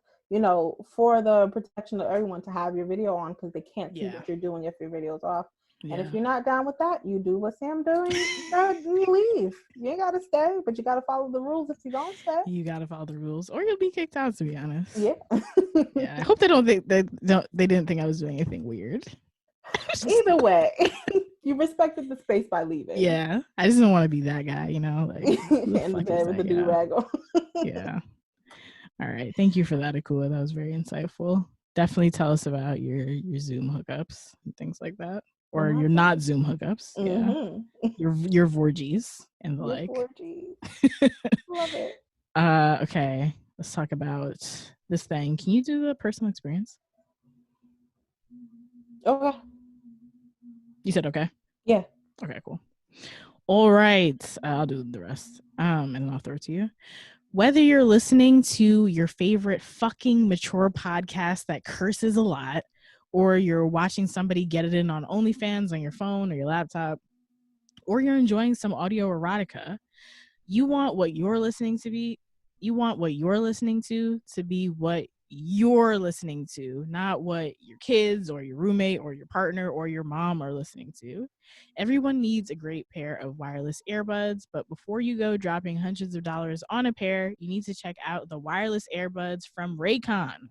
Speaker 2: for the protection of everyone, to have your video on, because they can't see what you're doing if your video's off. And if you're not down with that, you do what Sam doing. You leave. You ain't gotta stay, but you gotta follow the rules if you don't stay.
Speaker 1: You gotta follow the rules, or you'll be kicked out. To be honest.
Speaker 2: Yeah.
Speaker 1: Yeah. I hope they don't think they didn't think I was doing anything weird.
Speaker 2: Either way, you respected the space by leaving.
Speaker 1: Yeah, I just don't want to be that guy, like
Speaker 2: in the bed with the do-rag on.
Speaker 1: Yeah. All right. Thank you for that, Akua. That was very insightful. Definitely tell us about your Zoom hookups and things like that, or your not Zoom hookups.
Speaker 2: Mm-hmm.
Speaker 1: Yeah, your orgies and the like.
Speaker 2: Orgies. Love it.
Speaker 1: Okay. Let's talk about this thing. Can you do the personal experience?
Speaker 2: Okay.
Speaker 1: You said okay?
Speaker 2: Yeah.
Speaker 1: Okay, cool. All right. I'll do the rest. And then I'll throw it to you. Whether you're listening to your favorite fucking mature podcast that curses a lot, or you're watching somebody get it in on OnlyFans on your phone or your laptop, or you're enjoying some audio erotica, you want what you're listening to be what you're listening to be what you're listening to, not what your kids or your roommate or your partner or your mom are listening to. Everyone needs a great pair of wireless earbuds, but before you go dropping hundreds of dollars on a pair, you need to check out the wireless earbuds from Raycon.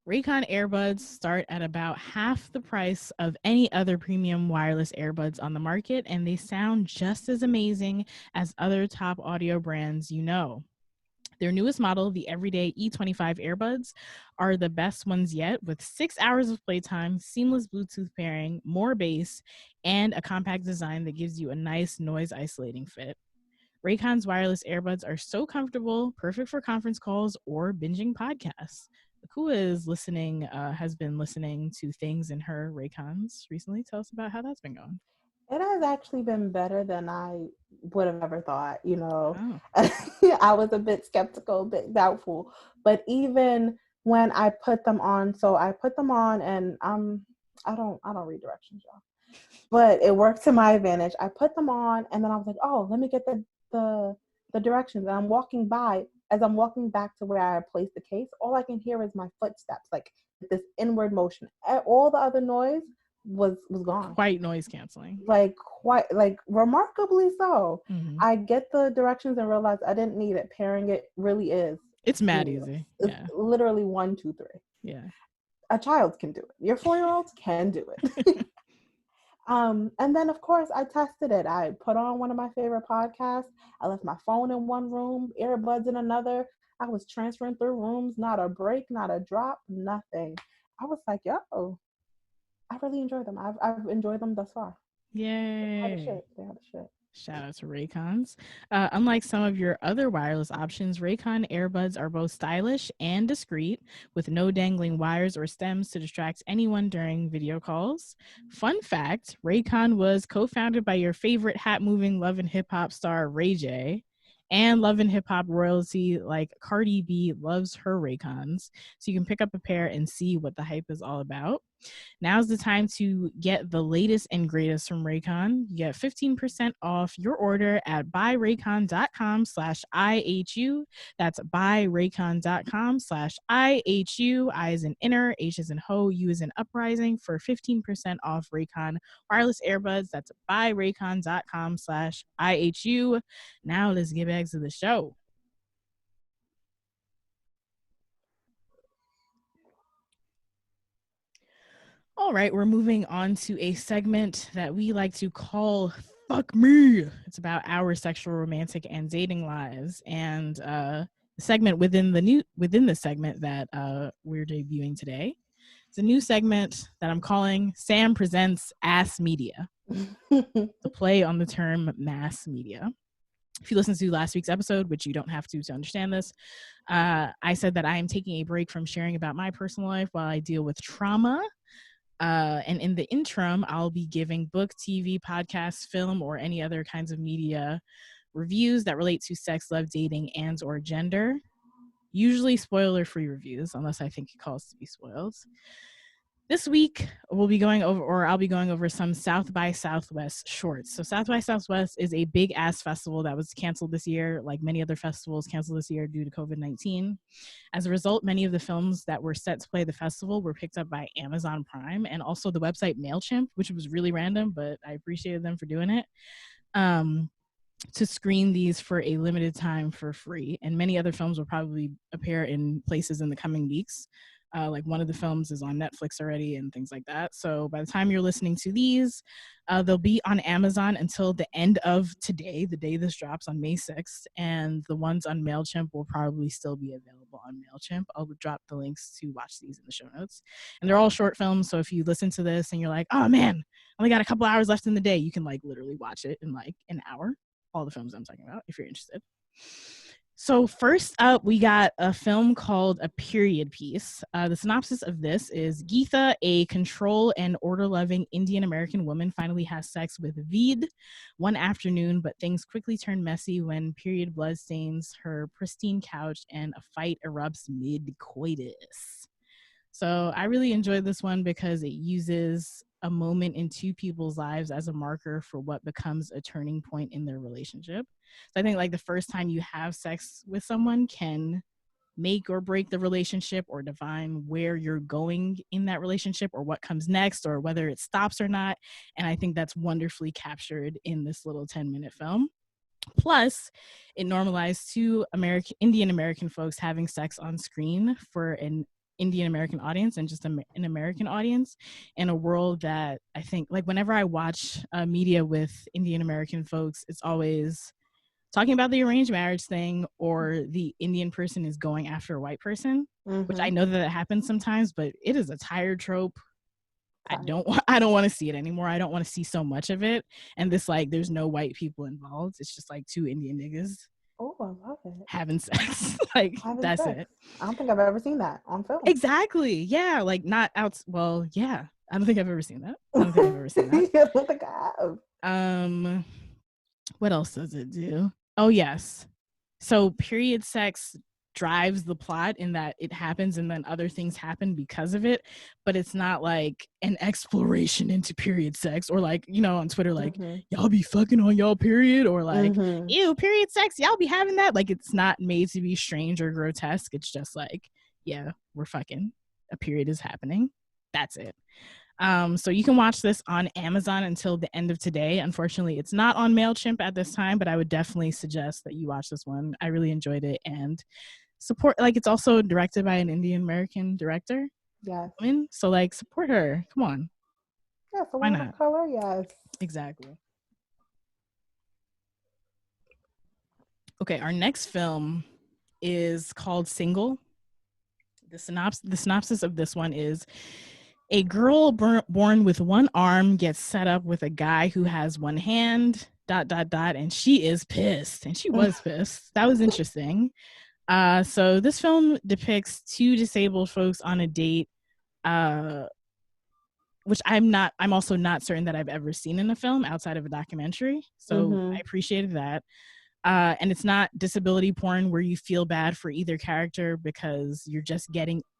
Speaker 1: Raycon earbuds start at about half the price of any other premium wireless earbuds on the market, and they sound just as amazing as other top audio brands you know. Their newest model, the Everyday E25 earbuds, are the best ones yet, with 6 hours of playtime, seamless Bluetooth pairing, more bass, and a compact design that gives you a nice noise isolating fit. Raycon's wireless earbuds are so comfortable, perfect for conference calls or binging podcasts. Akua has been listening to things in her Raycons recently. Tell us about how that's been going.
Speaker 2: It has actually been better than I would have ever thought.
Speaker 1: Oh.
Speaker 2: I was a bit skeptical, a bit doubtful, but even when I put them on, and I don't read directions, y'all, but it worked to my advantage. I put them on, and then I was like, oh, let me get the directions. And I'm walking by. As I'm walking back to where I placed the case, all I can hear is my footsteps, like this inward motion. All the other noise was gone.
Speaker 1: Quite noise canceling.
Speaker 2: Like remarkably so.
Speaker 1: Mm-hmm.
Speaker 2: I get the directions and realize I didn't need it. Pairing it really is.
Speaker 1: It's mad easy.
Speaker 2: It's literally 1, 2, 3.
Speaker 1: Yeah.
Speaker 2: A child can do it. Your 4-year-olds can do it. And then of course I tested it. I put on one of my favorite podcasts. I left my phone in one room, earbuds in another. I was transferring through rooms, not a break, not a drop, nothing. I was like, yo, I really enjoy them. I've enjoyed them thus far.
Speaker 1: Yay.
Speaker 2: They have the shit.
Speaker 1: Shout out to Raycons. Unlike some of your other wireless options, Raycon earbuds are both stylish and discreet, with no dangling wires or stems to distract anyone during video calls. Fun fact, Raycon was co-founded by your favorite hat-moving Love and Hip Hop star Ray J, and Love and Hip Hop royalty like Cardi B loves her Raycons. So you can pick up a pair and see what the hype is all about. Now's the time to get the latest and greatest from Raycon. You get 15% off your order at buyraycon.com/IHU. That's buyraycon.com/IHU. I as in inner, H as in hoe, U as in uprising for 15% off Raycon wireless earbuds. That's buyraycon.com/IHU. Now let's get back to the show. All right, we're moving on to a segment that we like to call Fuck Me. It's about our sexual, romantic, and dating lives. And segment within the segment that we're debuting today. It's a new segment that I'm calling Sam Presents Ass Media. The play on the term mass media. If you listen to last week's episode, which you don't have to understand this, I said that I am taking a break from sharing about my personal life while I deal with trauma. And in the interim, I'll be giving book, TV, podcast, film, or any other kinds of media reviews that relate to sex, love, dating, and or gender. Usually spoiler-free reviews, unless I think it calls to be spoiled. This week, I'll be going over some South by Southwest shorts. So South by Southwest is a big ass festival that was canceled this year, like many other festivals canceled this year due to COVID-19. As a result, many of the films that were set to play the festival were picked up by Amazon Prime and also the website MailChimp, which was really random, but I appreciated them for doing it. To screen these for a limited time for free. And many other films will probably appear in places in the coming weeks. Like one of the films is on Netflix already and things like that. So by the time you're listening to these, they'll be on Amazon until the end of today, the day this drops on May 6th. And the ones on MailChimp will probably still be available on MailChimp. I'll drop the links to watch these in the show notes. And they're all short films. So if you listen to this and you're like, oh man, I only got a couple hours left in the day, you can like literally watch it in like an hour. All the films I'm talking about, if you're interested. So first up, we got a film called A Period Piece. The synopsis of this is Geetha, a control and order-loving Indian American woman, finally has sex with Veed one afternoon, but things quickly turn messy when period blood stains her pristine couch and a fight erupts mid-coitus. So I really enjoyed this one because it uses a moment in two people's lives as a marker for what becomes a turning point in their relationship. So I think like the first time you have sex with someone can make or break the relationship or define where you're going in that relationship or what comes next or whether it stops or not. And I think that's wonderfully captured in this little 10-minute film. Plus, it normalized two Indian American folks having sex on screen for an Indian American audience and just an American audience in a world that I think, like, whenever I watch media with Indian American folks, it's always talking about the arranged marriage thing or the Indian person is going after a white person, which I know that happens sometimes, but it is a tired trope. I don't want to see it anymore. I don't want to see so much of it. And this, like, there's no white people involved. It's just like two Indian niggas.
Speaker 2: Oh, I love it.
Speaker 1: Having sex. Like, that's it.
Speaker 2: I don't think I've ever seen that on film.
Speaker 1: Exactly. Yeah. Like, not out. Well, yeah. I don't think I've ever seen that. I don't think I have. What else does it do? Oh, yes. So period sex drives the plot in that it happens and then other things happen because of it, but it's not like an exploration into period sex or like, you know, on Twitter, like, y'all be fucking on y'all period or like, ew, period sex, y'all be having that. Like, it's not made to be strange or grotesque. It's just like, yeah, we're fucking, a period is happening. That's it. So you can watch this on Amazon until the end of today. Unfortunately, it's not on MailChimp at this time, but I would definitely suggest that you watch this one. I really enjoyed it and support, like, it's also directed by an Indian American director.
Speaker 2: Yes.
Speaker 1: So like, support her. Come on.
Speaker 2: Yeah, so why not? Color, yes.
Speaker 1: Exactly. Okay, our next film is called Single. The synopsis of this one is a girl born with one arm gets set up with a guy who has one hand, ... and she is pissed. And she was pissed. That was interesting. So this film depicts two disabled folks on a date, which I'm also not certain that I've ever seen in a film outside of a documentary. So I appreciated that. And it's not disability porn where you feel bad for either character because you're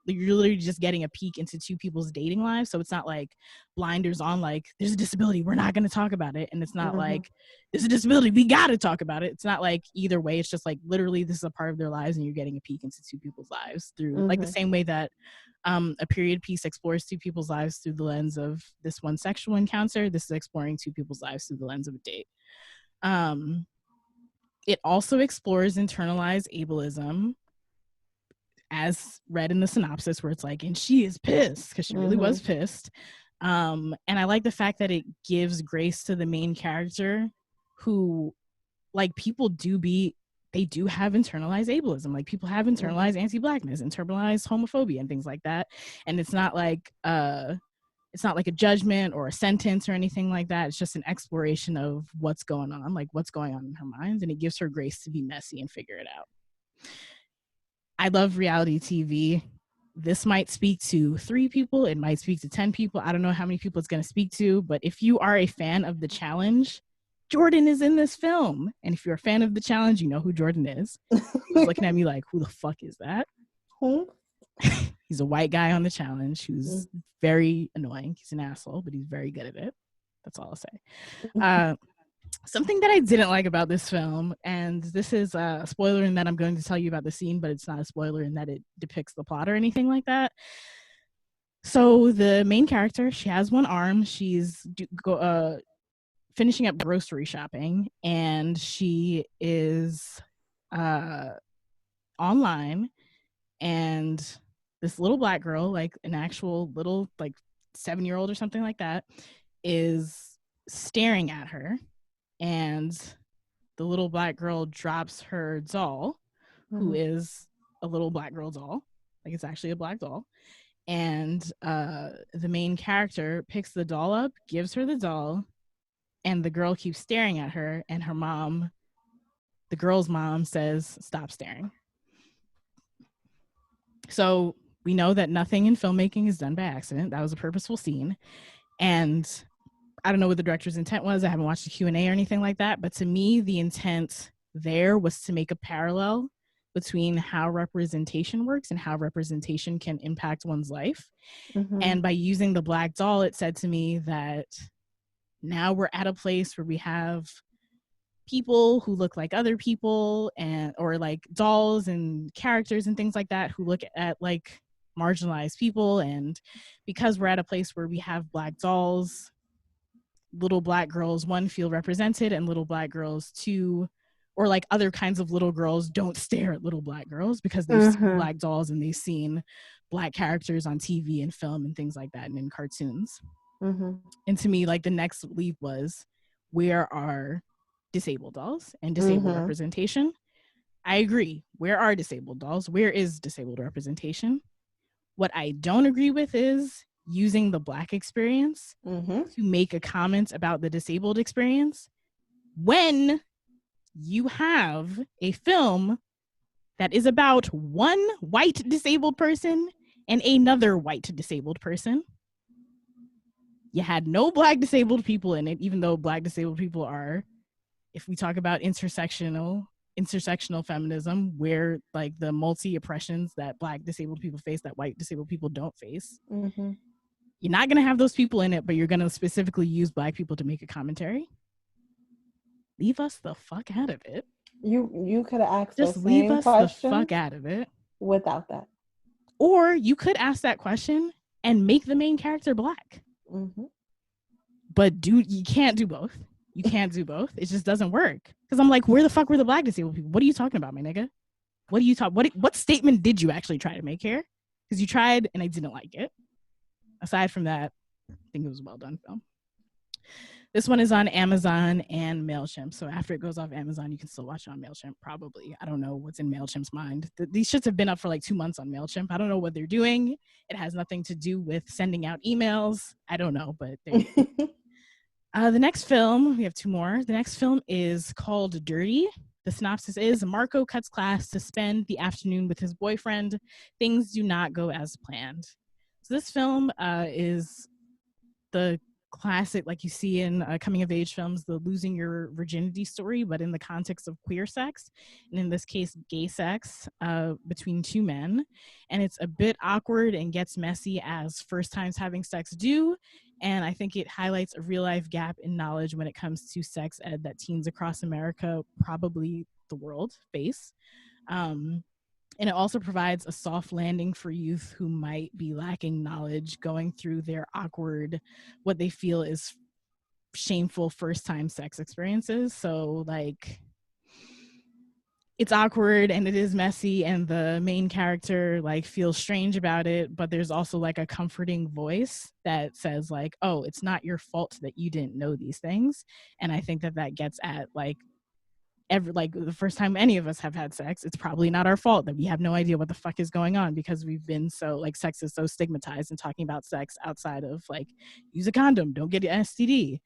Speaker 1: literally just getting a peek into two people's dating lives. So it's not like blinders on, like, there's a disability, we're not going to talk about it. And it's not like, there's a disability, we got to talk about it. It's not like either way. It's just like, literally, this is a part of their lives and you're getting a peek into two people's lives through like the same way that a period piece explores two people's lives through the lens of this one sexual encounter. This is exploring two people's lives through the lens of a date. It also explores internalized ableism, as read in the synopsis, where it's like, and she is pissed because she really was pissed. And I like the fact that it gives grace to the main character who, like, people do they do have internalized ableism. Like people have internalized anti-blackness, internalized homophobia and things like that. And it's not like a judgment or a sentence or anything like that. It's just an exploration of what's going on, like what's going on in her mind. And it gives her grace to be messy and figure it out. I love reality TV. This might speak to 3 people. It might speak to 10 people. I don't know how many people it's going to speak to. But if you are a fan of The Challenge, Jordan is in this film. And if you're a fan of The Challenge, you know who Jordan is. He's looking at me like, who the fuck is that? He's a white guy on The Challenge who's very annoying. He's an asshole, but he's very good at it. That's all I'll say. Something that I didn't like about this film, and this is a spoiler in that I'm going to tell you about the scene, but it's not a spoiler in that it depicts the plot or anything like that. So the main character, she has one arm. She's finishing up grocery shopping, and she is online, and this little black girl, like an actual little like 7-year-old or something like that, is staring at her. And the little black girl drops her doll, who is a little black girl doll. Like it's actually a black doll. And the main character picks the doll up, gives her the doll, and the girl keeps staring at her. And her mom, the girl's mom, says, "Stop staring." So we know that nothing in filmmaking is done by accident. That was a purposeful scene. And I don't know what the director's intent was. I haven't watched the Q&A or anything like that. But to me, the intent there was to make a parallel between how representation works and how representation can impact one's life. And by using the black doll, it said to me that now we're at a place where we have people who look like other people, and or like dolls and characters and things like that who look at like marginalized people. And because we're at a place where we have black dolls, little black girls, 1, feel represented, and little black girls, 2, or like other kinds of little girls, don't stare at little black girls because they've seen black dolls and they've seen black characters on TV and film and things like that and in cartoons. And to me, like the next leap was, where are disabled dolls and disabled representation? I agree. Where are disabled dolls? Where is disabled representation? What I don't agree with is using the black experience to make a comment about the disabled experience when you have a film that is about one white disabled person and another white disabled person. You had no black disabled people in it, even though black disabled people are, if we talk about intersectional feminism, where like the multi-oppressions that black disabled people face that white disabled people don't face. You're not going to have those people in it, but you're going to specifically use black people to make a commentary. Leave us the fuck out of it.
Speaker 2: You could have asked
Speaker 1: just
Speaker 2: those
Speaker 1: leave
Speaker 2: same
Speaker 1: us
Speaker 2: questions
Speaker 1: the fuck out of it
Speaker 2: without that.
Speaker 1: Or you could ask that question and make the main character black. But dude, you can't do both. You can't do both. It just doesn't work. Because I'm like, where the fuck were the black disabled people? What are you talking about, my nigga? What statement did you actually try to make here? Because you tried and I didn't like it. Aside from that, I think it was a well done film. This one is on Amazon and MailChimp. So after it goes off Amazon, you can still watch it on MailChimp, probably. I don't know what's in MailChimp's mind. These shits have been up for like 2 months on MailChimp. I don't know what they're doing. It has nothing to do with sending out emails. I don't know, but the next film, we have 2 more. The next film is called Dirty. The synopsis is Marco cuts class to spend the afternoon with his boyfriend. Things do not go as planned. So this film is the classic, like you see in coming of age films, the losing your virginity story, but in the context of queer sex, and in this case gay sex, between 2 men. And it's a bit awkward and gets messy, as first times having sex do. And I think it highlights a real life gap in knowledge when it comes to sex ed that teens across America, probably the world, face. And it also provides a soft landing for youth who might be lacking knowledge going through their awkward, what they feel is shameful first-time sex experiences. So, like, it's awkward and it is messy, and the main character, like, feels strange about it, but there's also, like, a comforting voice that says, like, oh, it's not your fault that you didn't know these things. And I think that that gets at, like, ever, like the first time any of us have had sex, it's probably not our fault that we have no idea what the fuck is going on, because we've been so, like, sex is so stigmatized, and talking about sex outside of like use a condom, don't get an STD,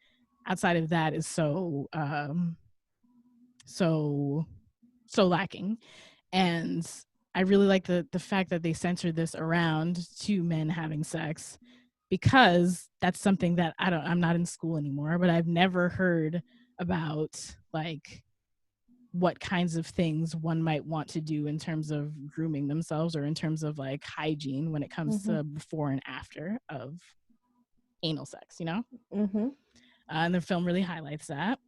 Speaker 1: outside of that is so so lacking. And I really like the fact that they centered this around two men having sex, because that's something that I'm not in school anymore, but I've never heard about, like, what kinds of things one might want to do in terms of grooming themselves, or in terms of like hygiene when it comes to before and after of anal sex, you know? And the film really highlights that.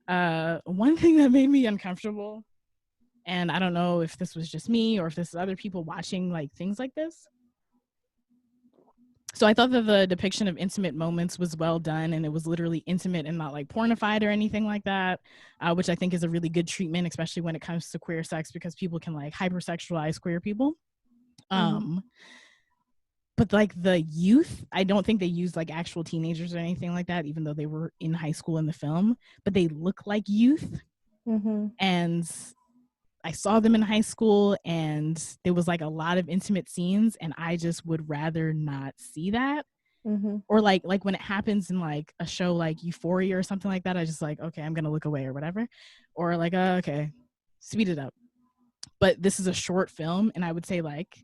Speaker 1: One thing that made me uncomfortable, and I don't know if this was just me or if this is other people watching like things like this. So I thought that the depiction of intimate moments was well done, and it was literally intimate and not like pornified or anything like that, which I think is a really good treatment, especially when it comes to queer sex, because people can like hypersexualize queer people. But like the youth, I don't think they used like actual teenagers or anything like that, even though they were in high school in the film, but they look like youth. And I saw them in high school, and there was like a lot of intimate scenes, and I just would rather not see that. Or like when it happens in like a show like Euphoria or something like that, I just like, okay, I'm gonna look away or whatever. Or like, okay, speed it up. But this is a short film, and I would say like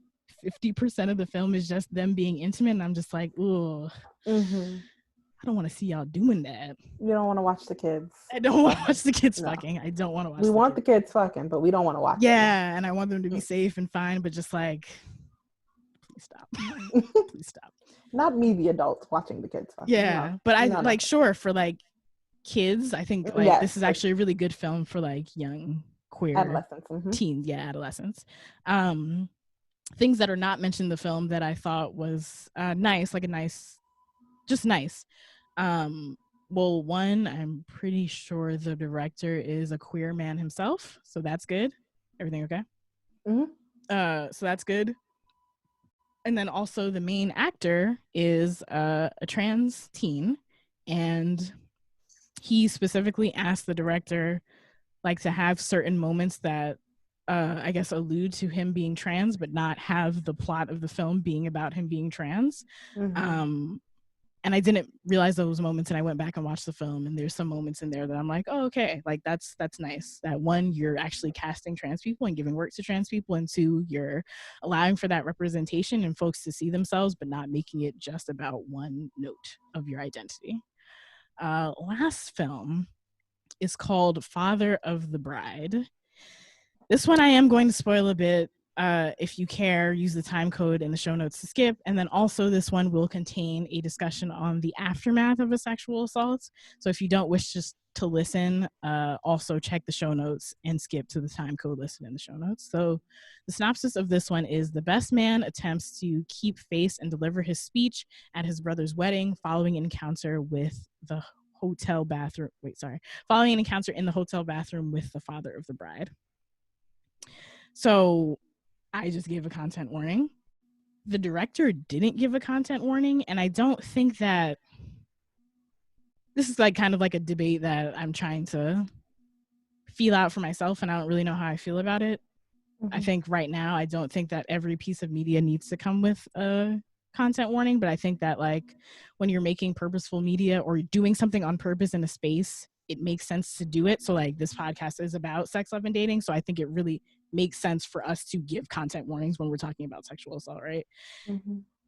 Speaker 1: 50% of the film is just them being intimate, and I'm just like, ooh, I don't want to see y'all doing that.
Speaker 2: You don't want to watch the kids.
Speaker 1: I don't want to watch the kids fucking. I don't want to watch.
Speaker 2: We want the kids fucking, but we don't want to watch.
Speaker 1: Yeah, and I want them to be safe and fine, but just like, please stop. Please stop.
Speaker 2: Not me, the adult, watching the kids fucking.
Speaker 1: Yeah, but I like sure for like kids, I think like this is actually a really good film for like young queer
Speaker 2: adolescents,
Speaker 1: teens, adolescents. Things that are not mentioned in the film that I thought was nice, like just nice. Well, one, I'm pretty sure the director is a queer man himself, so that's good. Everything okay? So that's good. And then also the main actor is a trans teen, and he specifically asked the director like to have certain moments that I guess allude to him being trans, but not have the plot of the film being about him being trans. And I didn't realize those moments, and I went back and watched the film, and there's some moments in there that I'm like, oh, okay, like that's nice. That one, you're actually casting trans people and giving work to trans people, and two, you're allowing for that representation and folks to see themselves, but not making it just about one note of your identity. Last film is called Father of the Bride. This one I am going to spoil a bit. If you care, use the time code in the show notes to skip. And then also this one will contain a discussion on the aftermath of a sexual assault. So if you don't wish just to listen, also check the show notes and skip to the time code listed in the show notes. So the synopsis of this one is: the best man attempts to keep face and deliver his speech at his brother's wedding following an encounter with the hotel bathroom. Following an encounter in the hotel bathroom with the father of the bride. So I just gave a content warning. The director didn't give a content warning, and I don't think that this is like kind of like a debate that I'm trying to feel out for myself, and I don't really know how I feel about it. I think right now, I don't think that every piece of media needs to come with a content warning, but I think that like when you're making purposeful media or doing something on purpose in a space, it makes sense to do it. So like this podcast is about sex, love, and dating. So I think it really makes sense for us to give content warnings when we're talking about sexual assault, right?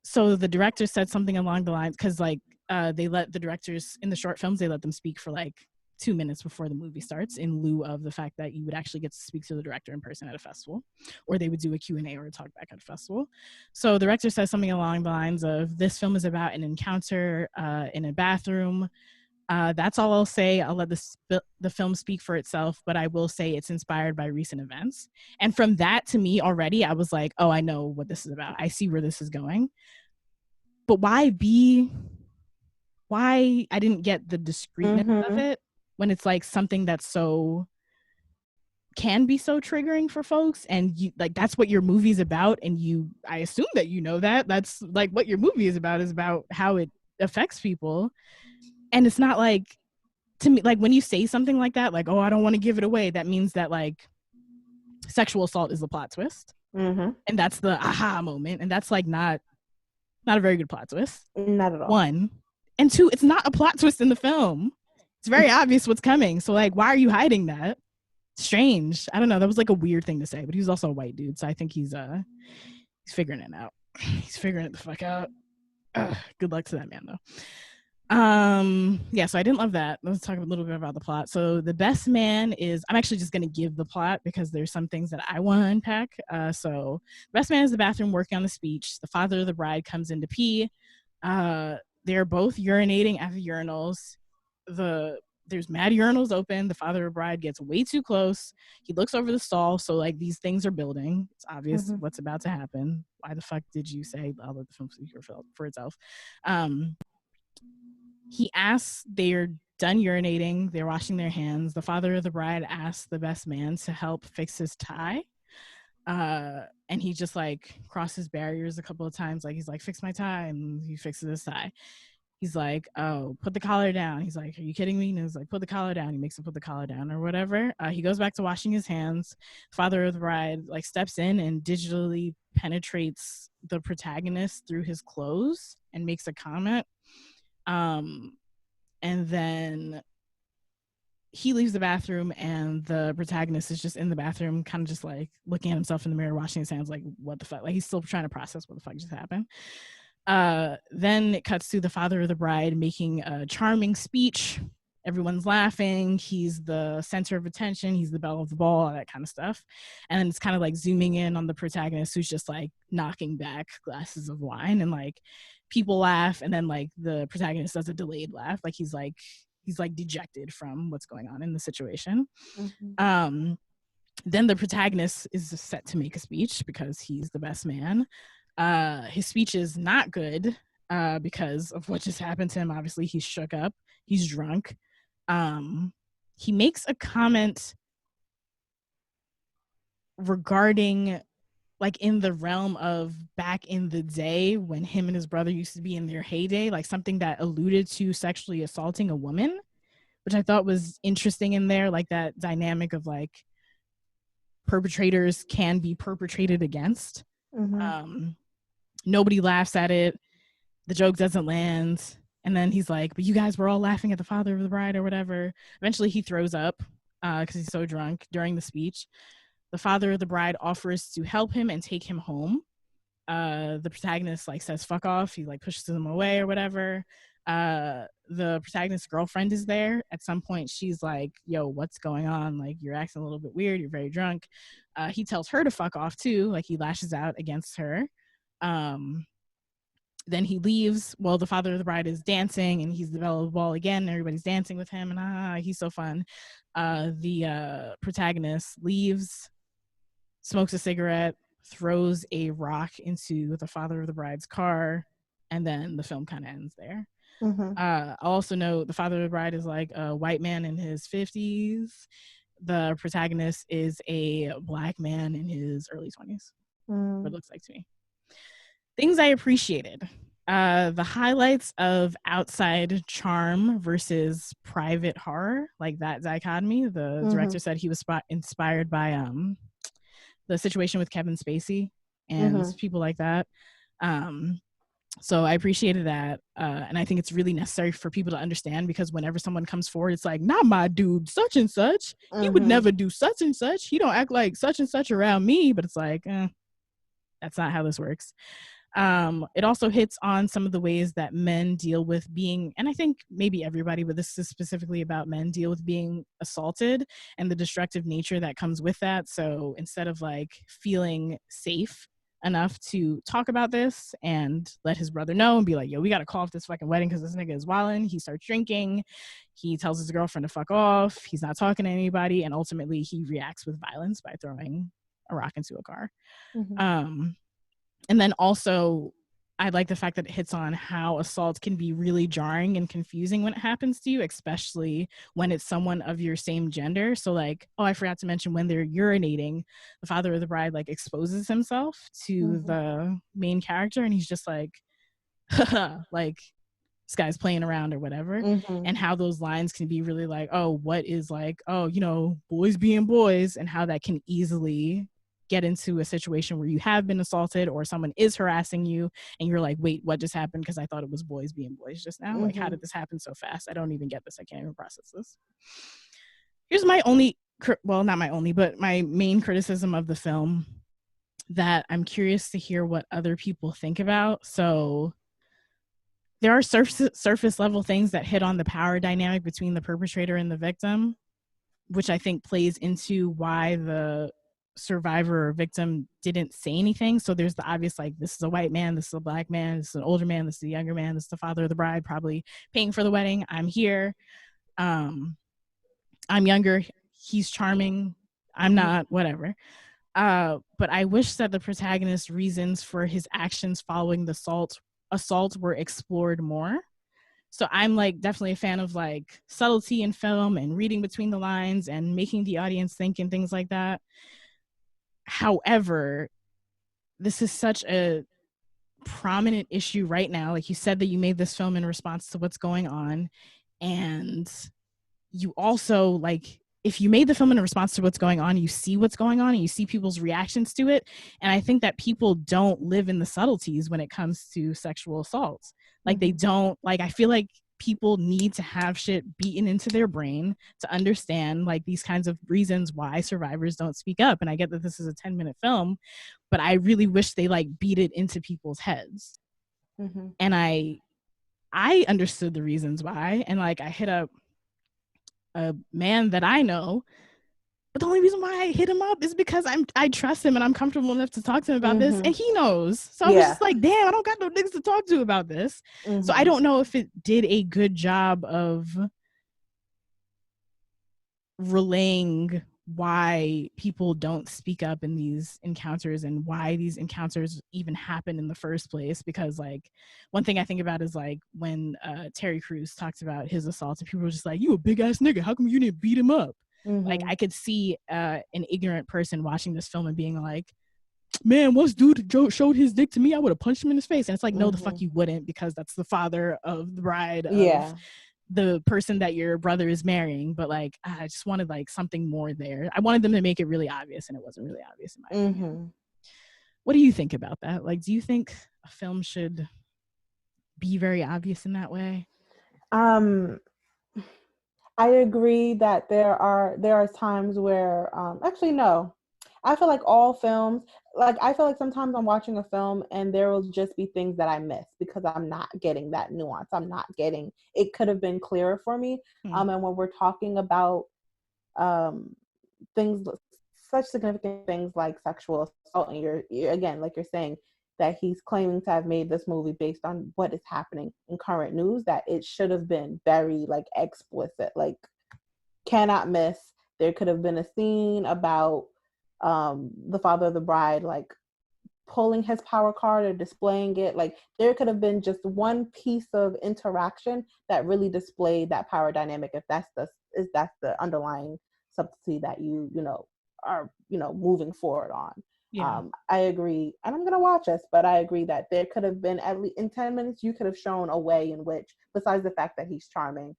Speaker 1: So the director said something along the lines, because like they let the directors in the short films, they let them speak for like 2 minutes before the movie starts, in lieu of the fact that you would actually get to speak to the director in person at a festival, or they would do a Q&A or a talk back at a festival. So the director says something along the lines of, this film is about an encounter in a bathroom. That's all I'll say. I'll let the film speak for itself, but I will say it's inspired by recent events. And from that, to me already, I was like, oh, I know what this is about. I see where this is going. But why I didn't get the discreetness of it when it's like something that's so can be so triggering for folks, and you like that's what your movie's about, and I assume that you know that's like what your movie is about how it affects people. And it's not like to me, like when you say something like that, like, oh, I don't want to give it away, that means that like sexual assault is the plot twist.
Speaker 2: Mm-hmm.
Speaker 1: And that's the aha moment. And that's like not a very good plot twist.
Speaker 2: Not at all.
Speaker 1: One. And two, it's not a plot twist in the film. It's very obvious what's coming. So like, why are you hiding that? Strange. I don't know. That was like a weird thing to say, but he was also a white dude. So I think he's figuring it out. He's figuring it the fuck out. Good luck to that man though. Yeah, so I didn't love that. Let's talk a little bit about the plot. So the best man is, I'm actually just going to give the plot because there's some things that I want to unpack. So the best man is the bathroom working on the speech. The father of the bride comes in to pee. They're both urinating at the urinals. There's mad urinals open. The father of the bride gets way too close. He looks over the stall. So like these things are building. It's obvious what's about to happen. Why the fuck did you say, I'll let the film speak for itself. He asks, they're done urinating, they're washing their hands. The father of the bride asks the best man to help fix his tie. And he just like crosses barriers a couple of times. Like he's like, fix my tie, and he fixes his tie. He's like, oh, put the collar down. He's like, are you kidding me? And he's like, put the collar down. He makes him put the collar down or whatever. He goes back to washing his hands. Father of the bride like steps in and digitally penetrates the protagonist through his clothes and makes a comment. And then he leaves the bathroom and the protagonist is just in the bathroom, kind of just like looking at himself in the mirror, washing his hands, like, what the fuck? Like he's still trying to process what the fuck just happened. Then it cuts to the father of the bride making a charming speech. Everyone's laughing. He's the center of attention. He's the belle of the ball, all that kind of stuff. And then it's kind of like zooming in on the protagonist who's just like knocking back glasses of wine, and like people laugh. And then like the protagonist does a delayed laugh. Like he's like dejected from what's going on in the situation. Then the protagonist is set to make a speech because he's the best man. His speech is not good because of what just happened to him. Obviously, he's shook up. He's drunk. He makes a comment regarding like in the realm of back in the day when him and his brother used to be in their heyday, like something that alluded to sexually assaulting a woman, which I thought was interesting in there, like that dynamic of like perpetrators can be perpetrated against. Nobody laughs at it. The joke doesn't land. And then he's like, but you guys were all laughing at the father of the bride or whatever. Eventually he throws up because he's so drunk during the speech. The father of the bride offers to help him and take him home. The protagonist like says, fuck off. He like pushes him away or whatever. The protagonist's girlfriend is there. At some point she's like, yo, what's going on? Like, you're acting a little bit weird. You're very drunk. He tells her to fuck off too. Like he lashes out against her. Then he leaves. Well, the father of the bride is dancing and he's the belle of the ball again. Everybody's dancing with him and he's so fun. The protagonist leaves, smokes a cigarette, throws a rock into the father of the bride's car, and then the film kind of ends there. I also know the father of the bride is like a white man in his 50s. The protagonist is a black man in his early 20s. What it looks like to me. Things I appreciated. The highlights of outside charm versus private horror, like that dichotomy. The director said he was inspired by the situation with Kevin Spacey and people like that. So I appreciated that. And I think it's really necessary for people to understand, because whenever someone comes forward, it's like, not my dude, such and such. He would never do such and such. He don't act like such and such around me. But it's like, that's not how this works. It also hits on some of the ways that men deal with being, and I think maybe everybody, but this is specifically about men, deal with being assaulted and the destructive nature that comes with that. So instead of like feeling safe enough to talk about this and let his brother know and be like, yo, we gotta call off this fucking wedding because this nigga is wilding, he starts drinking. He tells his girlfriend to fuck off. He's not talking to anybody, and ultimately he reacts with violence by throwing a rock into a car. And then also, I like the fact that it hits on how assault can be really jarring and confusing when it happens to you, especially when it's someone of your same gender. So like, oh, I forgot to mention, when they're urinating, the father of the bride like exposes himself to the main character, and he's just like, like this guy's playing around or whatever. And how those lines can be really like, oh, what is like, oh, you know, boys being boys, and how that can easily get into a situation where you have been assaulted or someone is harassing you and you're like, wait, what just happened? Because I thought it was boys being boys just now. Like, how did this happen so fast? I don't even get this. I can't even process this. Here's my only, well, not my only, but my main criticism of the film that I'm curious to hear what other people think about. So there are surface level things that hit on the power dynamic between the perpetrator and the victim, which I think plays into why the survivor or victim didn't say anything. So there's the obvious, like, this is a white man, this is a black man, this is an older man, this is a younger man, this is the father of the bride, probably paying for the wedding. I'm here. I'm younger. He's charming. I'm not, whatever. But I wish that the protagonist's reasons for his actions following the assault were explored more. So I'm like definitely a fan of like subtlety in film and reading between the lines and making the audience think and things like that. However, this is such a prominent issue right now. Like you said, that you made this film in response to what's going on. And you also, like, if you made the film in response to what's going on, you see what's going on and you see people's reactions to it. And I think that people don't live in the subtleties when it comes to sexual assaults. Like they don't, like, I feel like people need to have shit beaten into their brain to understand like these kinds of reasons why survivors don't speak up. And I get that this is a 10-minute film, but I really wish they like beat it into people's heads. And I understood the reasons why. And like I hit up a man that I know, but the only reason why I hit him up is because I trust him and I'm comfortable enough to talk to him about this, and he knows. So I was just like, damn, I don't got no niggas to talk to about this. So I don't know if it did a good job of relaying why people don't speak up in these encounters and why these encounters even happen in the first place. Because like one thing I think about is like when Terry Crews talks about his assault and people were just like, you a big ass nigga, how come you didn't beat him up? Like I could see an ignorant person watching this film and being like, man, once dude showed his dick to me, I would have punched him in his face. And it's like, no, the fuck you wouldn't, because that's the father of the bride of the person that your brother is marrying. But like I just wanted like something more there. I wanted them to make it really obvious, and it wasn't really obvious in my opinion. What do you think about that? Like, do you think a film should be very obvious in that way?
Speaker 2: I agree that there are times where actually no. I feel like all films, like I feel like sometimes I'm watching a film and there will just be things that I miss because I'm not getting that nuance. I'm not getting, it could have been clearer for me. And when we're talking about things, such significant things like sexual assault, and you're again, like you're saying, that he's claiming to have made this movie based on what is happening in current news, that it should have been very like explicit, like cannot miss. There could have been a scene about the father of the bride like pulling his power card or displaying it. Like there could have been just one piece of interaction that really displayed that power dynamic, if that's the underlying subtlety that you know are moving forward on. I agree, and I'm gonna watch this, but I agree that there could have been, at least in 10 minutes, you could have shown a way in which, besides the fact that he's charming,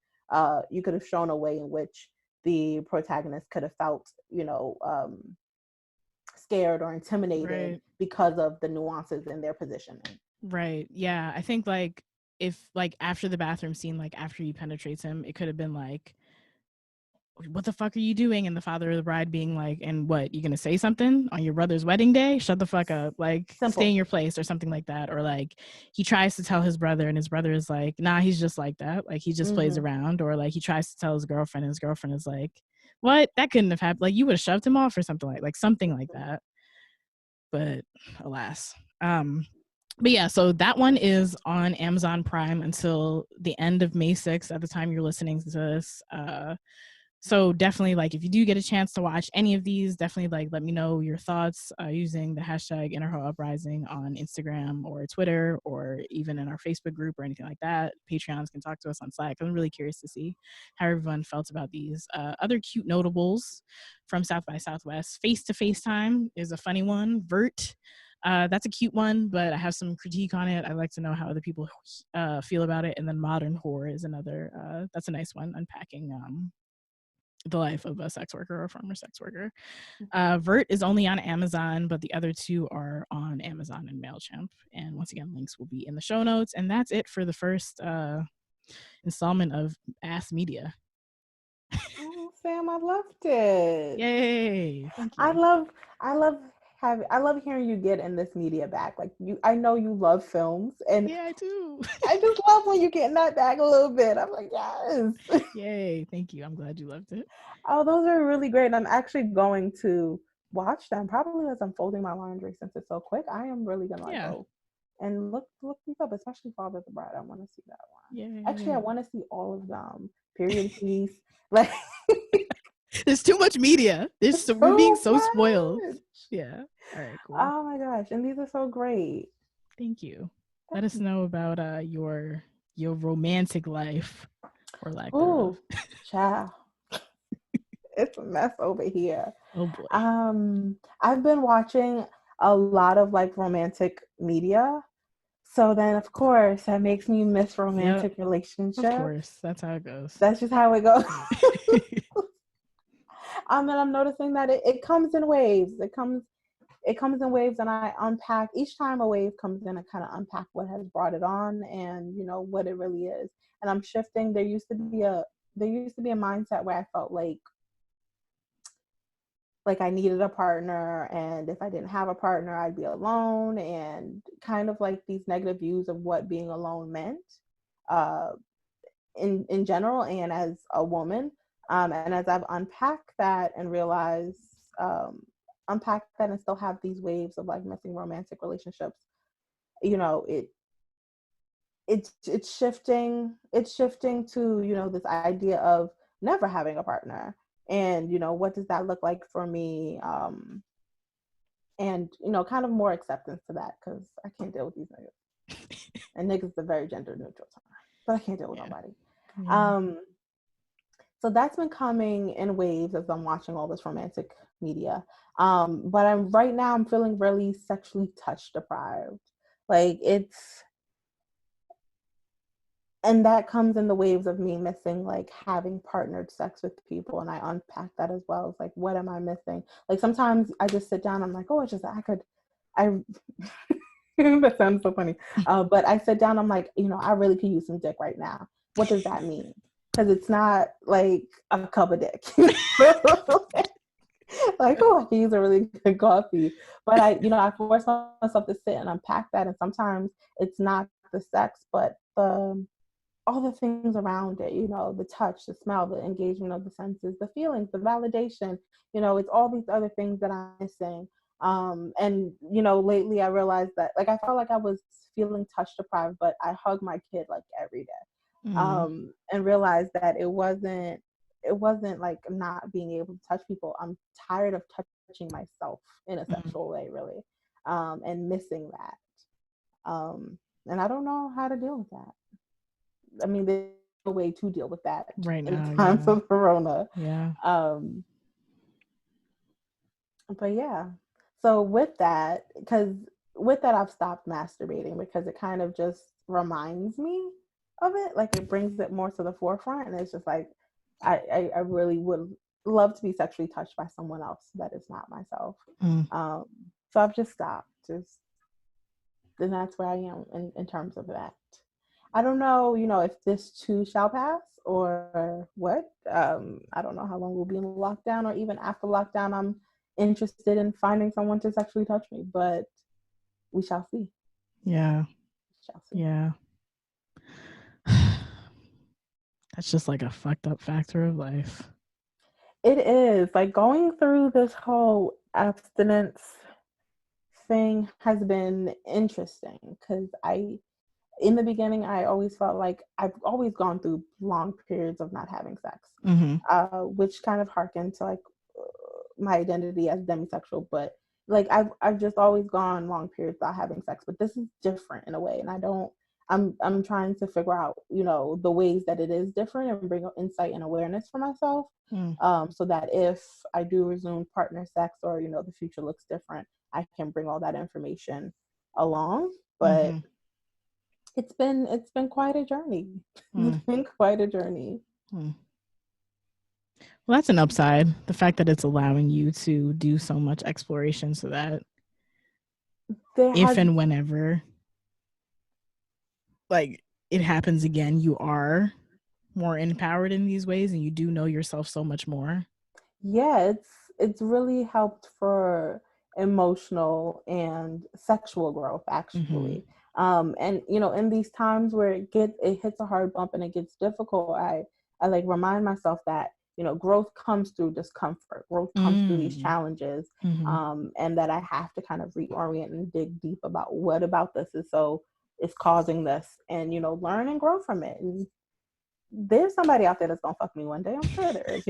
Speaker 2: you could have shown a way in which the protagonist could have felt, scared or intimidated because of the nuances in their positioning.
Speaker 1: Right. Yeah. I think like if like after the bathroom scene, like after he penetrates him, it could have been like, what the fuck are you doing? And the father of the bride being like, and what, you gonna say something on your brother's wedding day? Shut the fuck up. Like, stay in your place, or something like that. Or like he tries to tell his brother and his brother is like, nah, he's just like that. Like he just plays around. Or like he tries to tell his girlfriend and his girlfriend is like, what? That couldn't have happened. Like you would have shoved him off or something like something like that. But alas. But yeah, so that one is on Amazon Prime until the end of May 6th at the time you're listening to this. So definitely, like, if you do get a chance to watch any of these, definitely like let me know your thoughts using the hashtag Hoe Uprising on Instagram or Twitter, or even in our Facebook group or anything like that. Patreons can talk to us on Slack. I'm really curious to see how everyone felt about these. Other cute notables from South by Southwest. Face to Face Time is a funny one. Vert That's a cute one, but I have some critique on it. I like to know how other people feel about it. And then modern horror is another. That's a nice one, unpacking the life of a sex worker or former sex worker. Vert is only on Amazon, but the other two are on Amazon and MailChimp. And once again, links will be in the show notes. And that's it for the first installment of Ass Media.
Speaker 2: Oh, Sam, I loved it.
Speaker 1: Yay! Thank you.
Speaker 2: I love hearing you get in this media bag. Like I know you love films, and
Speaker 1: yeah, I do.
Speaker 2: I just love when you get in that bag a little bit. I'm like, yes.
Speaker 1: Yay! Thank you. I'm glad you loved it.
Speaker 2: Oh, those are really great. And I'm actually going to watch them probably as I'm folding my laundry since it's so quick. I am really gonna go and look these up, especially Father of the Bride. I want to see that one.
Speaker 1: Yay.
Speaker 2: Actually, I want to see all of them. Period piece. Like
Speaker 1: there's too much media. We're being so spoiled. Yeah. All right, cool.
Speaker 2: Oh my gosh. And these are so great.
Speaker 1: Thank you. Let us know about your romantic life or lack thereof.
Speaker 2: Child. It's a mess over here.
Speaker 1: Oh boy.
Speaker 2: I've been watching a lot of like romantic media. So then of course that makes me miss romantic relationships.
Speaker 1: Of course. That's how it goes.
Speaker 2: That's just how it goes. And I'm noticing that it comes in waves. It comes in waves, and I unpack each time a wave comes in. I kind of unpack what has brought it on, and what it really is. And I'm shifting. There used to be a mindset where I felt like I needed a partner, and if I didn't have a partner, I'd be alone, and kind of like these negative views of what being alone meant, in general, and as a woman. And as I've unpacked that and realized, unpack that and still have these waves of like missing romantic relationships, it's shifting to this idea of never having a partner, and what does that look like for me, and kind of more acceptance to that, because I can't deal with these niggas. And niggas is a very gender neutral term, but I can't deal with nobody. So that's been coming in waves as I'm watching all this romantic media. But I'm feeling really sexually touch deprived. And that comes in the waves of me missing like having partnered sex with people. And I unpack that as well. It's like, what am I missing? Like sometimes I just sit down, I'm like, oh, that sounds so funny. But I sit down, I'm like, I really could use some dick right now. What does that mean? Because it's not like a cup of dick. Like, oh, I can use a really good coffee. But I force myself to sit and unpack that. And sometimes it's not the sex, but all the things around it, the touch, the smell, the engagement of the senses, the feelings, the validation, it's all these other things that I'm missing. And lately I realized that like I felt like I was feeling touch deprived, but I hug my kid like every day. And realized that it wasn't like not being able to touch people. I'm tired of touching myself in a sexual way, really, and missing that. And I don't know how to deal with that. I mean, there's no way to deal with that
Speaker 1: right now
Speaker 2: in times of Corona.
Speaker 1: Yeah.
Speaker 2: But yeah. So with that I've stopped masturbating, because it kind of just reminds me of it. Like it brings it more to the forefront, and it's just like I really would love to be sexually touched by someone else that is not myself. So I've just stopped. And that's where I am in terms of that. I don't know, if this too shall pass or what. I don't know how long we'll be in lockdown, or even after lockdown I'm interested in finding someone to sexually touch me, but we shall see.
Speaker 1: Yeah. Yeah. That's just like a fucked up factor of life.
Speaker 2: It is. Like going through this whole abstinence thing has been interesting, because in the beginning, I always felt like I've always gone through long periods of not having sex, which kind of harkened to like my identity as demisexual. But like I've just always gone long periods without having sex. But this is different in a way, and I'm trying to figure out the ways that it is different and bring insight and awareness for myself, so that if I do resume partner sex, or the future looks different, I can bring all that information along. But it's been quite a journey. It's been quite a journey.
Speaker 1: Well, that's an upside. The fact that it's allowing you to do so much exploration so that if and whenever like it happens again, you are more empowered in these ways and you do know yourself so much more.
Speaker 2: Yeah, it's really helped for emotional and sexual growth, actually. And in these times where it hits a hard bump and it gets difficult, I like remind myself that growth comes through discomfort, growth comes through these challenges, and that I have to kind of reorient and dig deep about what about this is causing this, and learn and grow from it. And there's somebody out there that's gonna fuck me one day. I'm sure there is.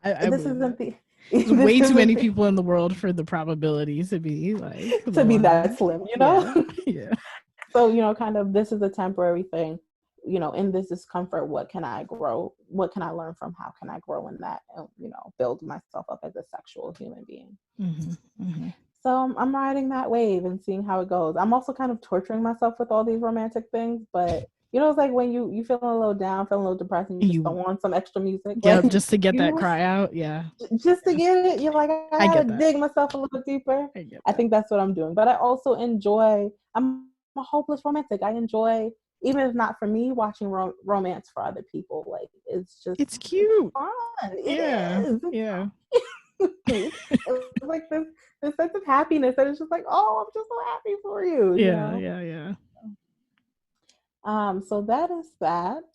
Speaker 1: I
Speaker 2: this isn't
Speaker 1: that. There's way too many people in the world for the probabilities to be like
Speaker 2: to be that slim,
Speaker 1: Yeah.
Speaker 2: So kind of this is a temporary thing. In this discomfort, what can I grow? What can I learn from? How can I grow in that? And build myself up as a sexual human being. So I'm riding that wave and seeing how it goes. I'm also kind of torturing myself with all these romantic things, but it's like when you feeling a little down, feeling a little depressed, and you just don't want some extra music.
Speaker 1: Yep, like, just to get that cry out. Yeah.
Speaker 2: Just to get it. You're like, I gotta dig myself a little deeper. I think that's what I'm doing. But I also enjoy, I'm a hopeless romantic. I enjoy, even if not for me, watching romance for other people. Like, it's
Speaker 1: cute.
Speaker 2: It's fun.
Speaker 1: Yeah.
Speaker 2: It is.
Speaker 1: Yeah.
Speaker 2: It's like this sense of happiness that it's just like, oh, I'm just so happy for you.
Speaker 1: Yeah,
Speaker 2: yeah. So that is that.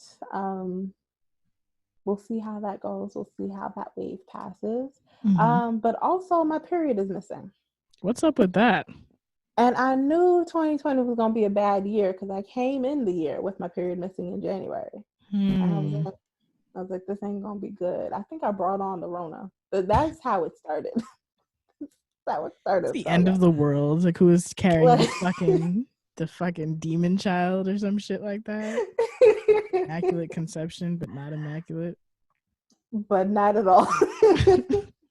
Speaker 2: We'll see how that goes. We'll see how that wave passes. But also my period is missing.
Speaker 1: What's up with that?
Speaker 2: And I knew 2020 was going to be a bad year because I came in the year with my period missing in January. And I was like, this ain't going to be good. I think I brought on the Rona. But that's how it started. That's how it started.
Speaker 1: It's the end of the world. Like, who was carrying the fucking demon child or some shit like that? Immaculate conception, but not immaculate.
Speaker 2: But not at all.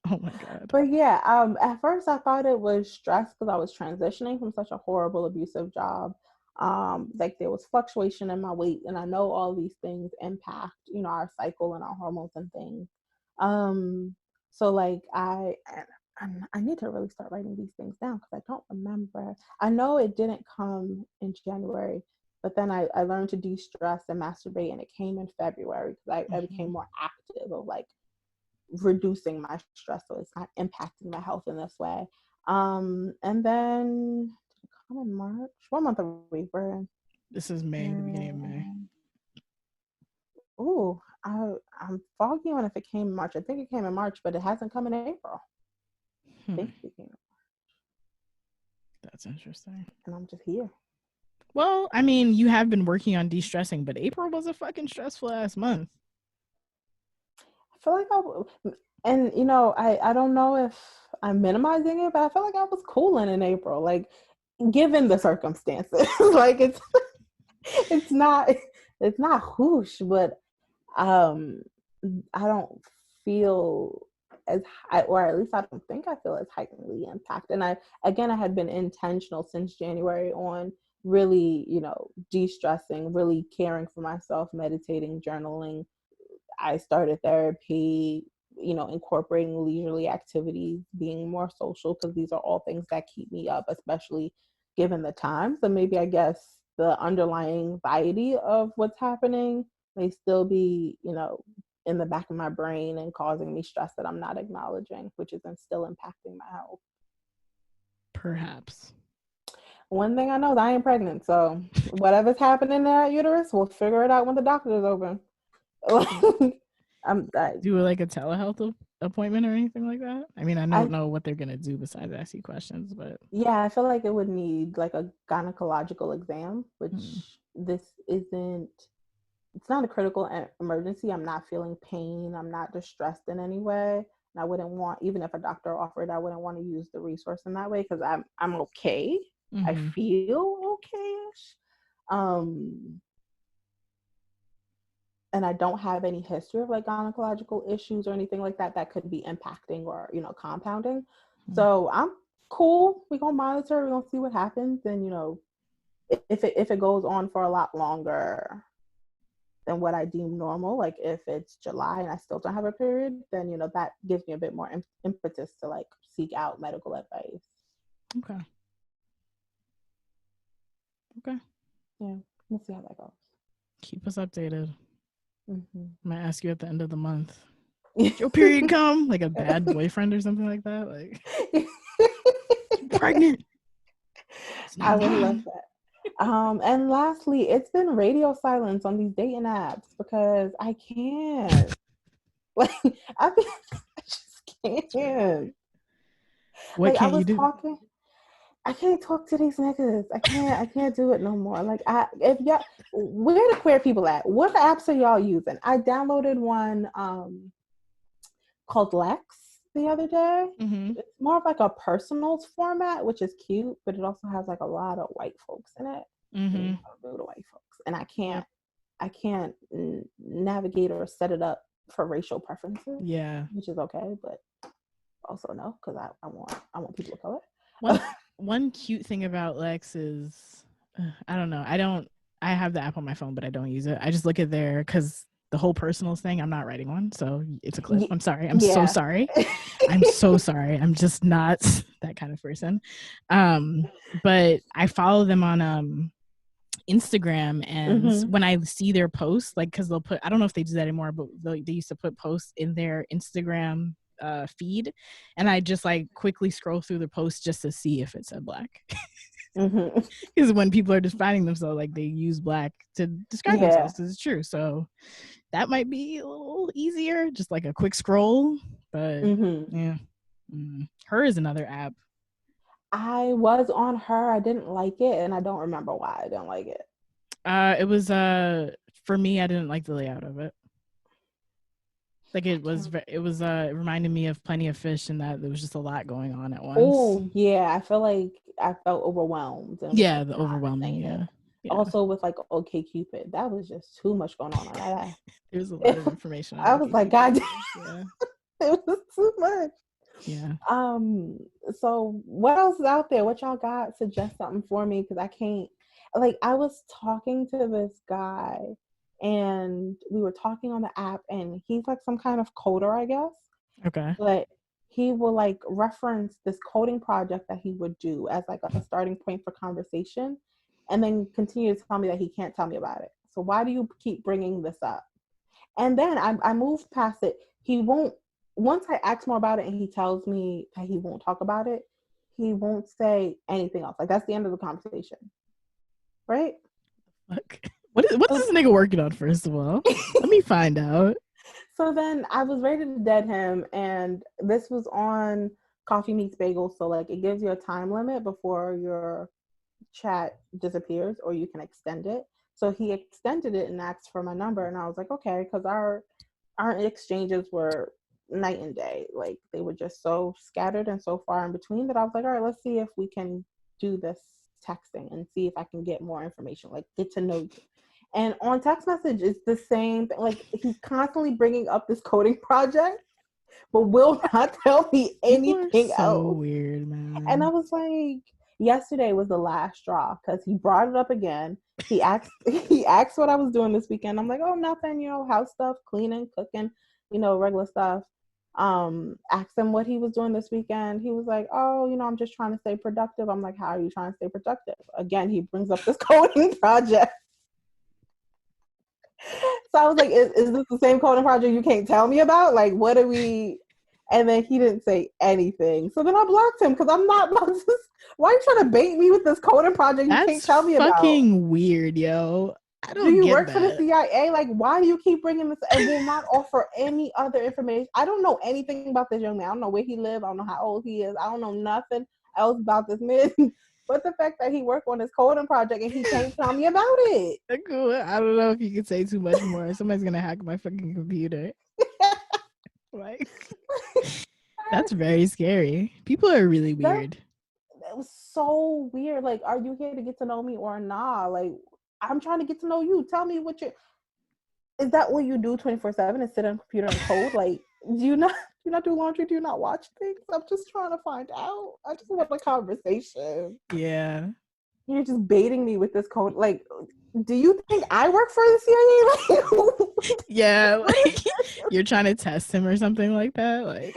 Speaker 1: Oh my God.
Speaker 2: But yeah, at first I thought it was stress because I was transitioning from such a horrible, abusive job. Like there was fluctuation in my weight, and I know all these things impact, our cycle and our hormones and things. So like I need to really start writing these things down because I don't remember. I know it didn't come in January, but then I learned to de-stress and masturbate, and it came in February because I became more active of like reducing my stress so it's not impacting my health in this way. And then did it come in March? What month are we in?
Speaker 1: This is May, the beginning of May.
Speaker 2: Ooh, I'm foggy on if it came in March. I think it came in March, but it hasn't come in April. I think it came in March.
Speaker 1: That's interesting.
Speaker 2: And I'm just here.
Speaker 1: Well, I mean, you have been working on de-stressing, but April was a fucking stressful ass month.
Speaker 2: I feel like I don't know if I'm minimizing it, but I feel like I was cooling in April, like given the circumstances. Like it's not whoosh, but I don't feel as high, or at least I don't think I feel as heightenedly impacted. And I had been intentional since January on really, de-stressing, really caring for myself, meditating, journaling. I started therapy, incorporating leisurely activities, being more social, because these are all things that keep me up, especially given the times. So maybe I guess the underlying anxiety of what's happening may still be, in the back of my brain and causing me stress that I'm not acknowledging, which is still impacting my health.
Speaker 1: Perhaps.
Speaker 2: One thing I know is I ain't pregnant, so whatever's happening in that uterus, we'll figure it out when the doctor's open.
Speaker 1: Do like a telehealth appointment or anything like that? I mean, I don't know what they're gonna do besides ask you questions, but
Speaker 2: yeah, I feel like it would need like a gynecological exam, which this isn't. It's not a critical emergency. I'm not feeling pain. I'm not distressed in any way. And I wouldn't want, even if a doctor offered, I wouldn't want to use the resource in that way because I'm okay. I feel okay-ish. And I don't have any history of like gynecological issues or anything like that that could be impacting or, compounding. So I'm cool. We're gonna monitor, we're gonna see what happens. And if it goes on for a lot longer than what I deem normal, like if it's July and I still don't have a period, then that gives me a bit more impetus to like seek out medical advice.
Speaker 1: Okay.
Speaker 2: Yeah, we'll see how that goes.
Speaker 1: Keep us updated.
Speaker 2: Mm-hmm.
Speaker 1: I might ask you at the end of the month. Did your period come? Like a bad boyfriend or something like that? Like, you're pregnant.
Speaker 2: I would love that. And lastly, it's been radio silence on these dating apps because I can't. Like, I just can't.
Speaker 1: What
Speaker 2: Like, I
Speaker 1: can't you
Speaker 2: was
Speaker 1: do?
Speaker 2: talking. I can't talk to these niggas. I can't do it no more. Like, if y'all, where the queer people at? What apps are y'all using? I downloaded one called Lex the other day.
Speaker 1: Mm-hmm.
Speaker 2: It's more of like a personals format, which is cute, but it also has like a lot of white folks in it.
Speaker 1: Mm-hmm.
Speaker 2: The white folks, and I can't navigate or set it up for racial preferences.
Speaker 1: Yeah,
Speaker 2: which is okay, but also no, because I want people of color.
Speaker 1: One cute thing about Lex is, I don't know. I have the app on my phone, but I don't use it. I just look at there because the whole personals thing, I'm not writing one. So it's a clip. I'm sorry. I'm so sorry. I'm so sorry. I'm just not that kind of person. But I follow them on Instagram, and when I see their posts, like, because they'll put, I don't know if they do that anymore, but they used to put posts in their Instagram feed, and I just like quickly scroll through the post just to see if it said black. Because when people are defining themselves, like, they use black to describe themselves, because it's true. So that might be a little easier, just like a quick scroll. But yeah, Her is another app.
Speaker 2: I was on Her. I didn't like it, and I don't remember why I didn't like it.
Speaker 1: It was for me, I didn't like the layout of it. Like, it reminded me of Plenty of Fish, and that there was just a lot going on at once.
Speaker 2: Oh yeah, I feel like I felt overwhelmed. And
Speaker 1: yeah, the overwhelming. Yeah.
Speaker 2: Also with like OkCupid, that was just too much going on that.
Speaker 1: There's a lot of information.
Speaker 2: I was like, God damn, it was too much.
Speaker 1: Yeah.
Speaker 2: So what else is out there? What y'all got? Suggest something for me, because I can't. Like, I was talking to this guy, and we were talking on the app, and he's like some kind of coder, I guess.
Speaker 1: Okay.
Speaker 2: But he will like reference this coding project that he would do as like a starting point for conversation, and then continue to tell me that he can't tell me about it. So why do you keep bringing this up? And then I moved past it. He won't. Once I ask more about it, and he tells me that he won't talk about it, he won't say anything else. Like, that's the end of the conversation, right?
Speaker 1: What is this nigga working on, first of all? Let me find out.
Speaker 2: So then I was ready to dead him, and this was on Coffee Meets Bagel. So like, it gives you a time limit before your chat disappears, or you can extend it. So he extended it and asked for my number, and I was like, okay, because our exchanges were night and day. Like, they were just so scattered and so far in between that I was like, all right, let's see if we can do this texting and see if I can get more information, like get to know you. And on text message, it's the same thing. Like, he's constantly bringing up this coding project, but will not tell me anything else.
Speaker 1: So weird, man.
Speaker 2: And I was like, yesterday was the last straw, because he brought it up again. He asked what I was doing this weekend. I'm like, oh, nothing, house stuff, cleaning, cooking, regular stuff. Asked him what he was doing this weekend. He was like, oh, I'm just trying to stay productive. I'm like, how are you trying to stay productive? Again, he brings up this coding project. So I was like, is this the same coding project you can't tell me about? Like, what are we? And then he didn't say anything. So then I blocked him, because I'm not about to. Why are you trying to bait me with this coding project you can't tell me about?
Speaker 1: That's fucking weird, yo. I don't
Speaker 2: Do you
Speaker 1: get
Speaker 2: work
Speaker 1: that.
Speaker 2: for the CIA? Like, why do you keep bringing this and will not offer any other information? I don't know anything about this young man. I don't know where he lives. I don't know how old he is. I don't know nothing else about this man. But the fact that he worked on this coding project and he can't tell me about it.
Speaker 1: Cool. I don't know if you can say too much more. Somebody's gonna hack my fucking computer. Like, that's very scary. People are really weird.
Speaker 2: That was so weird. Like, are you here to get to know me or nah? Like, I'm trying to get to know you. Tell me is that what you do 24/7, is sit on a computer and code? Like, do you not? you not do laundry? Do you not watch things? I'm just trying to find out. I just want a conversation.
Speaker 1: Yeah.
Speaker 2: You're just baiting me with this code. Like, do you think I work for the CIA? Like,
Speaker 1: yeah, like you're trying to test him or something like that. Like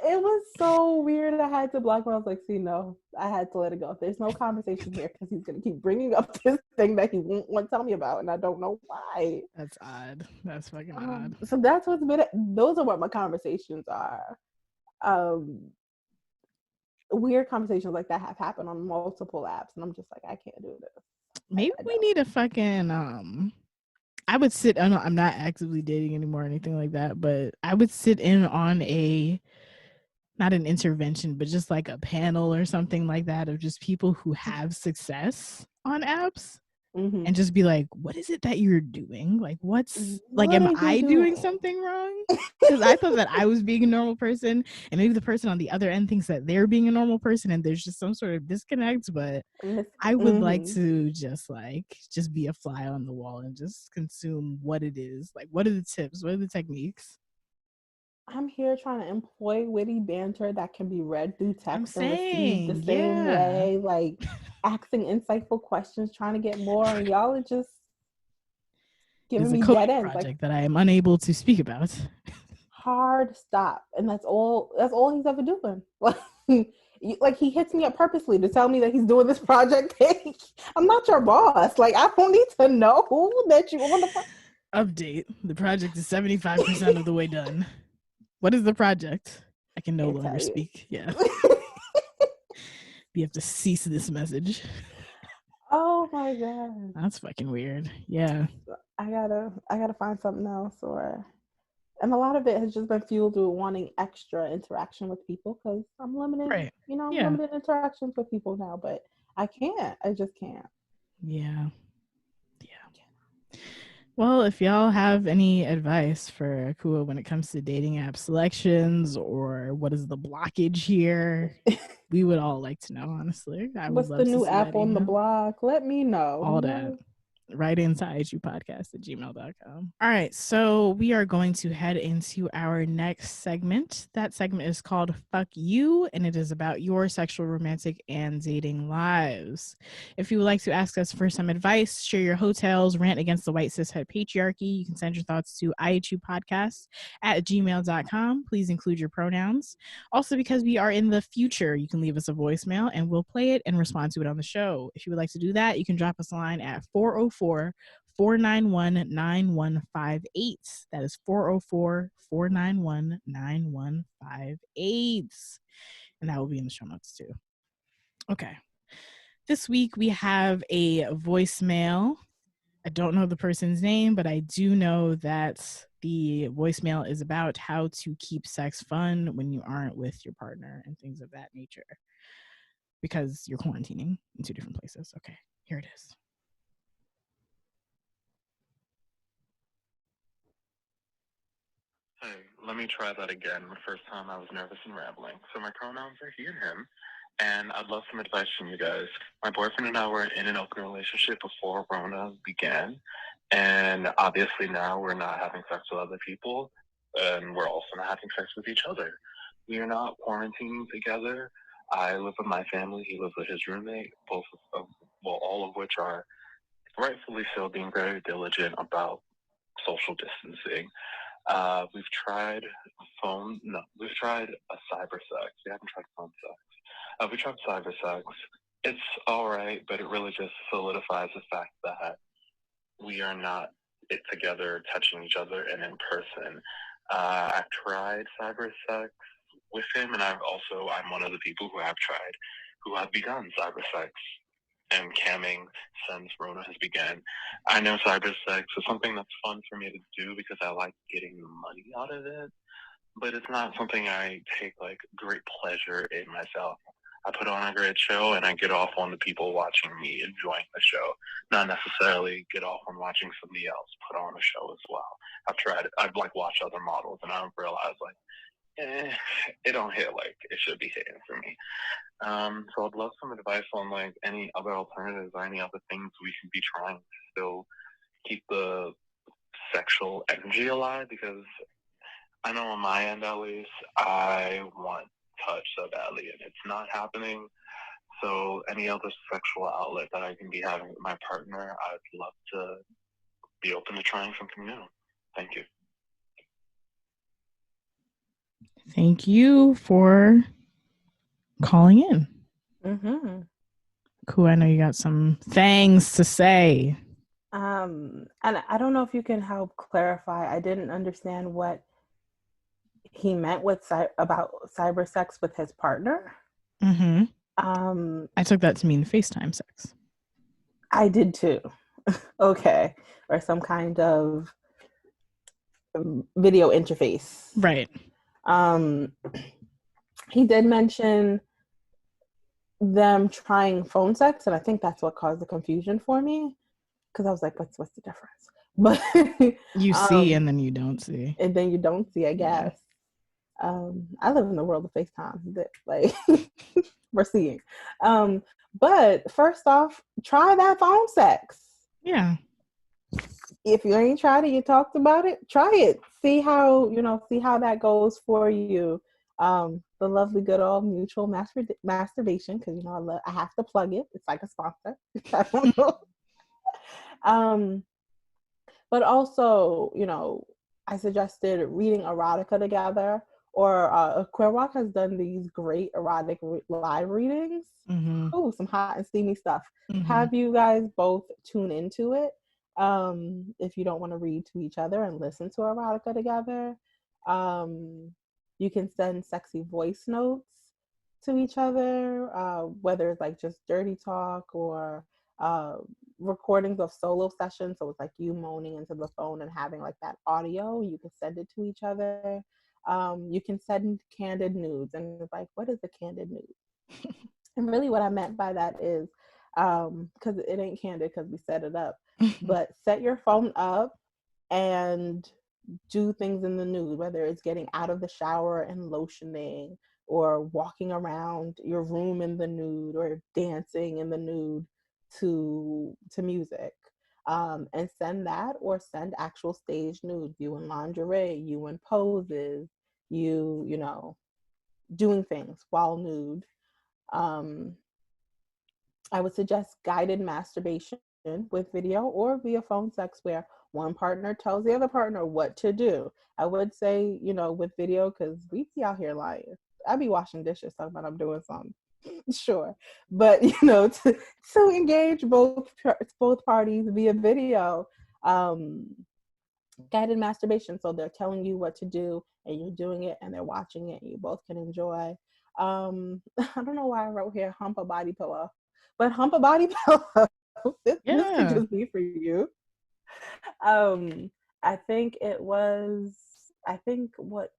Speaker 2: it was so weird. I had to block him. I was like, see, no, I had to let it go. There's no conversation here because he's going to keep bringing up this thing that he won't want to tell me about, and I don't know why.
Speaker 1: that's odd. That's fucking odd.
Speaker 2: So that's what's been. Those are what my conversations are. Weird conversations like that have happened on multiple apps, and I'm just like, I can't do this.
Speaker 1: Maybe we need a fucking I would sit. I'm not actively dating anymore or anything like that, but I would sit in on a not an intervention, but just like a panel or something like that of just people who have success on apps.
Speaker 2: Mm-hmm.
Speaker 1: And just be like, what is it that you're doing? Like,
Speaker 2: what
Speaker 1: am
Speaker 2: are
Speaker 1: I doing something wrong? Because I thought that I was being a normal person, and maybe the person on the other end thinks that they're being a normal person, and there's just some sort of disconnect. But I would like to just be a fly on the wall and just consume what it is. Like, what are the tips? What are the techniques?
Speaker 2: I'm here trying to employ witty banter that can be read through text and received the
Speaker 1: saying,
Speaker 2: same
Speaker 1: yeah.
Speaker 2: way, like asking insightful questions, trying to get more, and y'all are just giving me dead ends.
Speaker 1: Project
Speaker 2: Like
Speaker 1: that I am unable to speak about.
Speaker 2: hard stop, and that's all he's ever doing. Like he hits me up purposely to tell me that he's doing this project. I'm not your boss. Like I don't need to know that you want to
Speaker 1: update. The project is 75% of the way done. What is the project? I can no longer speak. Yeah. You have to cease this message.
Speaker 2: Oh my god.
Speaker 1: That's fucking weird. Yeah.
Speaker 2: I gotta find something else, and a lot of it has just been fueled with wanting extra interaction with people because I'm limited,
Speaker 1: right.
Speaker 2: Limited interactions with people now, but I just can't.
Speaker 1: Yeah. Well, if y'all have any advice for Akua when it comes to dating app selections or what is the blockage here, we would all like to know, honestly.
Speaker 2: What's the new app on the block? Let me know.
Speaker 1: All that. Right inside podcast@gmail.com. All right, so we are going to head into our next segment. That segment is called Fuck You, and it is about your sexual, romantic, and dating lives. If you would like to ask us for some advice, share your hotels, rant against the white cishet patriarchy, you can send your thoughts to ihupodcast@gmail.com. Please include your pronouns. Also, because we are in the future, you can leave us a voicemail and we'll play it and respond to it on the show. If you would like to do that, you can drop us a line at 404-491-9158. That is 404-491-9158. And that will be in the show notes too. Okay. This week we have a voicemail. I don't know the person's name, but I do know that the voicemail is about how to keep sex fun when you aren't with your partner and things of that nature because you're quarantining in two different places. Okay, here it is.
Speaker 3: Hey, let me try that again. The first time I was nervous and rambling. So my pronouns are he and him, and I'd love some advice from you guys. My boyfriend and I were in an open relationship before Rona began, and obviously now we're not having sex with other people, and we're also not having sex with each other. We are not quarantining together. I live with my family. He lives with his roommate, all of which are rightfully so being very diligent about social distancing. We've tried we've tried a cyber sex. We haven't tried phone sex. We tried cyber sex. It's all right, but it really just solidifies the fact that we are not together, touching each other, and in person. I've tried cyber sex with him, and I'm one of the people who have begun cyber sex and camming since Rona has begun. I know cyber sex is something that's fun for me to do because I like getting the money out of it, but it's not something I take like great pleasure in myself. I put on a great show and I get off on the people watching me enjoying the show, not necessarily get off on watching somebody else put on a show as well. I've watched other models and I realized it don't hit like it should be hitting for me. So I'd love some advice on like any other alternatives or any other things we should be trying to still keep the sexual energy alive, because I know on my end at least, I want touch so badly, and it's not happening. So any other sexual outlet that I can be having with my partner, I'd love to be open to trying something new. Thank you.
Speaker 1: Thank you for calling in.
Speaker 2: Mm-hmm.
Speaker 1: Cool. I know you got some things to say.
Speaker 2: And I don't know if you can help clarify. I didn't understand what he meant with about cyber sex with his partner.
Speaker 1: Mm-hmm. I took that to mean FaceTime sex.
Speaker 2: I did too. Okay. Or some kind of video interface.
Speaker 1: Right.
Speaker 2: He did mention them trying phone sex, and I think that's what caused the confusion for me, because I was like, what's the difference? But
Speaker 1: you see and then you don't see.
Speaker 2: And then you don't see, I guess. I live in the world of FaceTime that, like, we're seeing. But first off, try that phone sex.
Speaker 1: Yeah.
Speaker 2: If you ain't tried it, you talked about it, try it. See how that goes for you. The lovely good old mutual masturbation, because I have to plug it. It's like a sponsor. I don't know. But also, I suggested reading erotica together, or Aqua has done these great erotic live readings.
Speaker 1: Mm-hmm.
Speaker 2: Oh, some hot and steamy stuff.
Speaker 1: Mm-hmm.
Speaker 2: Have you guys both tune into it? If you don't want to read to each other and listen to erotica together, you can send sexy voice notes to each other, whether it's like just dirty talk or recordings of solo sessions. So it's like you moaning into the phone and having like that audio. You can send it to each other. You can send candid nudes, and it's like, what is a candid nude? And really what I meant by that is, because it ain't candid because we set it up, but set your phone up and do things in the nude, whether it's getting out of the shower and lotioning, or walking around your room in the nude, or dancing in the nude to music. And send that, or send actual stage nude, you in lingerie, you in poses, you doing things while nude. I would suggest guided masturbation with video or via phone sex, where one partner tells the other partner what to do. I would say, with video, because we be out here lying. I be washing dishes talking about I'm doing something. Sure. But, to engage both parties via video, guided masturbation. So they're telling you what to do and you're doing it, and they're watching it and you both can enjoy. I don't know why I wrote here hump a body pillow, but hump a body pillow. This could just be for you. I think what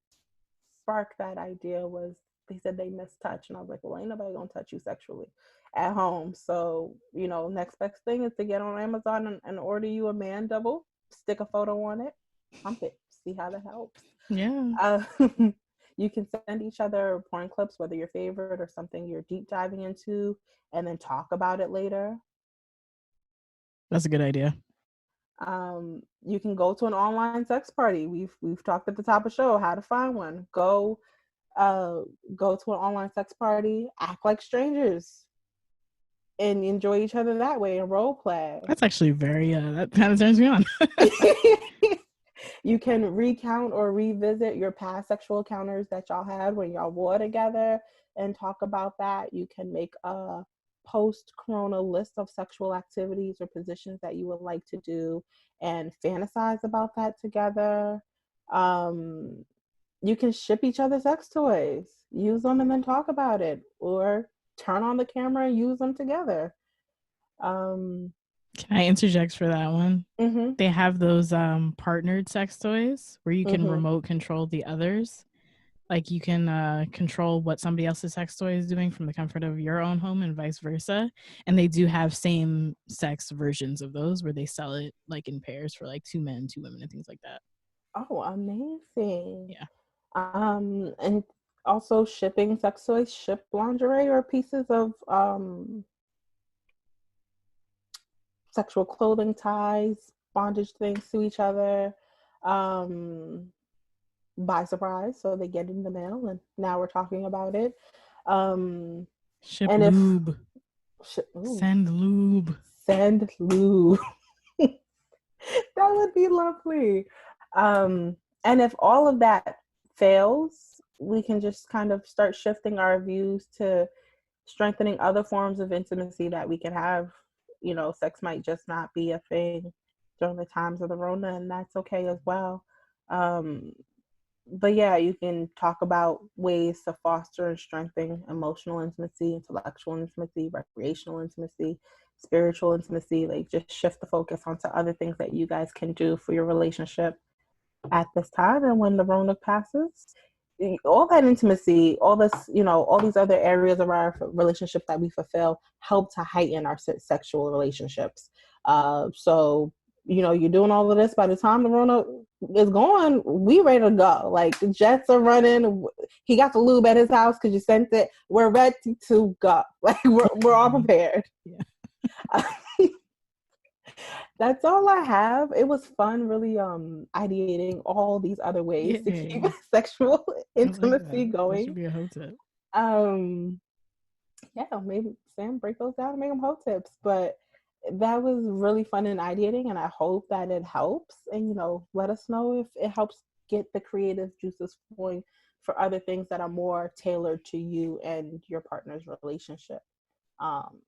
Speaker 2: sparked that idea was they said they missed touch, and I was like, well, ain't nobody gonna touch you sexually at home. So, next best thing is to get on Amazon and order you a man double, stick a photo on it, hump it, see how that helps.
Speaker 1: Yeah.
Speaker 2: You can send each other porn clips, whether your favorite or something you're deep diving into, and then talk about it later.
Speaker 1: That's a good idea.
Speaker 2: You can go to an online sex party. We've talked at the top of the show how to find one. Go to an online sex party, act like strangers, and enjoy each other that way and role play.
Speaker 1: That's actually very that kind of turns me on.
Speaker 2: You can recount or revisit your past sexual encounters that y'all had when y'all were together and talk about that. You can make a post-corona list of sexual activities or positions that you would like to do and fantasize about that together. You can ship each other sex toys, use them and then talk about it, or turn on the camera and use them together.
Speaker 1: Can I interject for that one?
Speaker 2: Mm-hmm.
Speaker 1: They have those partnered sex toys where you can remote control the others. Like you can control what somebody else's sex toy is doing from the comfort of your own home and vice versa. And they do have same sex versions of those where they sell it like in pairs for like 2 men, 2 women and things like that.
Speaker 2: Oh, amazing.
Speaker 1: Yeah.
Speaker 2: And also shipping sex toys, ship lingerie or pieces of sexual clothing, ties, bondage things to each other. by surprise. So they get in the mail, and now we're talking about it. Um,
Speaker 1: Ship
Speaker 2: and if
Speaker 1: lube.
Speaker 2: ooh,
Speaker 1: Send lube.
Speaker 2: send lube, that would be lovely. And if all of that fails, we can just kind of start shifting our views to strengthening other forms of intimacy that we can have. You know, sex might just not be a thing during the times of the Rona, and that's okay as well. Um, but yeah, you can talk about ways to foster and strengthen emotional intimacy, intellectual intimacy, recreational intimacy, spiritual intimacy. Like, just shift the focus onto other things that you guys can do for your relationship at this time. And when the Rona passes, all that intimacy, all this, you know, all these other areas of our relationship that we fulfill help to heighten our sexual relationships. So, you know, you're doing all of this. By the time the Rona is gone, we ready to go. Like, the jets are running. He got the lube at his house because you sent it. We're ready to go. Like, we're all prepared. Yeah. That's all I have. It was fun, really ideating all these other ways to keep sexual intimacy going.
Speaker 1: That should be a hoe tip.
Speaker 2: Yeah, maybe Sam break those down and make them hoe tips. But that was really fun and ideating, and I hope that it helps. And, you know, let us know if it helps get the creative juices flowing for other things that are more tailored to you and your partner's relationship. Um,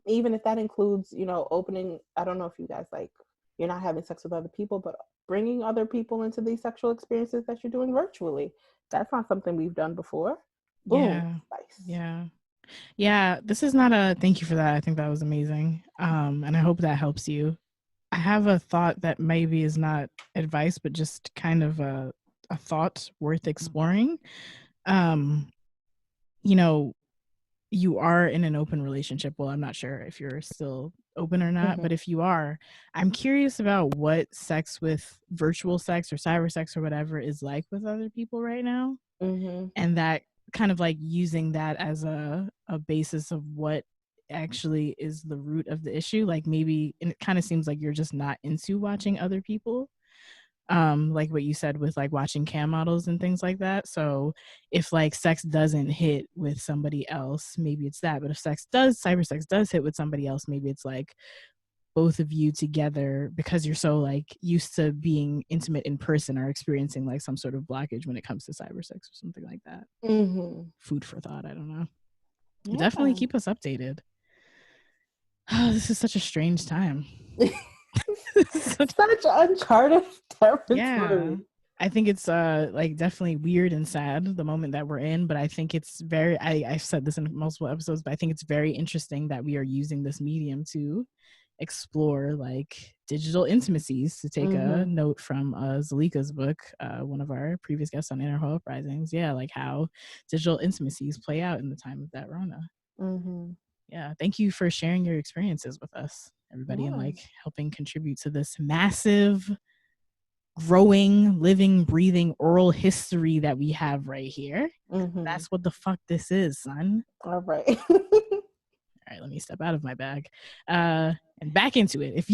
Speaker 2: Even if that includes, you know, opening, I don't know if you guys like, you're not having sex with other people, but bringing other people into these sexual experiences that you're doing virtually. That's not something we've done before. Boom.
Speaker 1: Yeah. Yeah. This is not a thank you for that. I think that was amazing. And I hope that helps you. I have a thought that maybe is not advice, but just kind of a thought worth exploring. You know, you are in an open relationship. Well, I'm not sure if you're still open or not, but if you are, I'm curious about what sex with virtual sex or cyber sex or whatever is like with other people right now. And that kind of like using that as a basis of what actually is the root of the issue. Like, maybe, and it kind of seems like you're just not into watching other people. Like what you said with like watching cam models and things like that. So if like sex doesn't hit with somebody else, maybe it's that. But if cyber sex does hit with somebody else, maybe it's like both of you together, because you're so like used to being intimate in person, are experiencing like some sort of blockage when it comes to cyber sex or something like that. Food for thought. I don't know. Yeah. Definitely keep us updated. Oh, this is such a strange time.
Speaker 2: such uncharted territory.
Speaker 1: Yeah. I think it's like definitely weird and sad the moment that we're in, but I think it's very I've said this in multiple episodes, but I think it's very interesting that we are using this medium to explore like digital intimacies, to take a note from Zalika's book, one of our previous guests on Hoe Uprisings. Yeah, like how digital intimacies play out in the time of that Rona. Yeah, thank you for sharing your experiences with us, everybody, and like helping contribute to this massive, growing, living, breathing oral history that we have right here. That's what the fuck this is, son.
Speaker 2: All right.
Speaker 1: All right, let me step out of my bag and back into it. If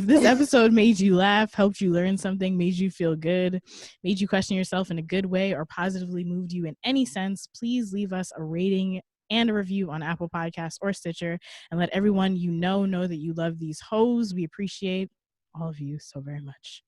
Speaker 1: this episode made you laugh, helped you learn something, made you feel good, made you question yourself in a good way, or positively moved you in any sense, please leave us a rating and a review on Apple Podcasts or Stitcher, and let everyone you know that you love these hoes. We appreciate all of you so very much.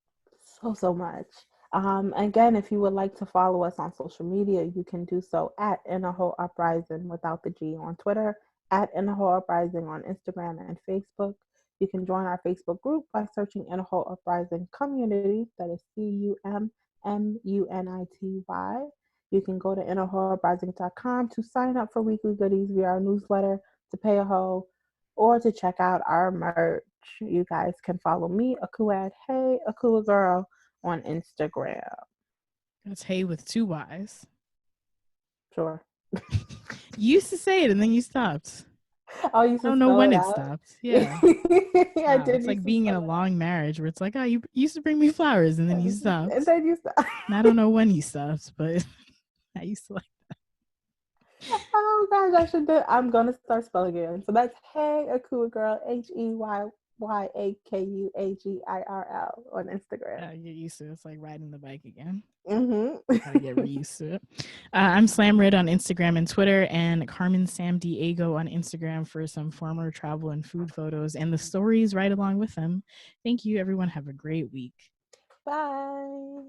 Speaker 2: So much. Again, if you would like to follow us on social media, you can do so at Hoe Uprising without the G on Twitter, at Hoe Uprising on Instagram and Facebook. You can join our Facebook group by searching Hoe Uprising Community. That is CUMMUNITY. You can go to InnerHoeUprising.com to sign up for weekly goodies via our newsletter, to pay a hoe, or to check out our merch. You guys can follow me, Akua, at Hey Akua Girl on Instagram.
Speaker 1: That's Hey with 2 Y's.
Speaker 2: Sure.
Speaker 1: You used to say it and then you stopped.
Speaker 2: Oh, you
Speaker 1: I don't know when it stopped. Yeah.
Speaker 2: I did.
Speaker 1: It's like being in a long marriage where it's like, oh, you used to bring me flowers and then you stopped.
Speaker 2: And then you stopped.
Speaker 1: And I don't know when you stopped, but I used to like that.
Speaker 2: Oh gosh, I'm gonna start spelling it. So that's Hey Akua Girl, HEY YAKUAGIRL on Instagram.
Speaker 1: Get used to it. It's like riding the bike again.
Speaker 2: Mm-hmm.
Speaker 1: Gotta get used to it. I'm Slamrid on Instagram and Twitter, and Carmen Sam Diego on Instagram for some former travel and food photos and the stories right along with them. Thank you, everyone. Have a great week.
Speaker 2: Bye.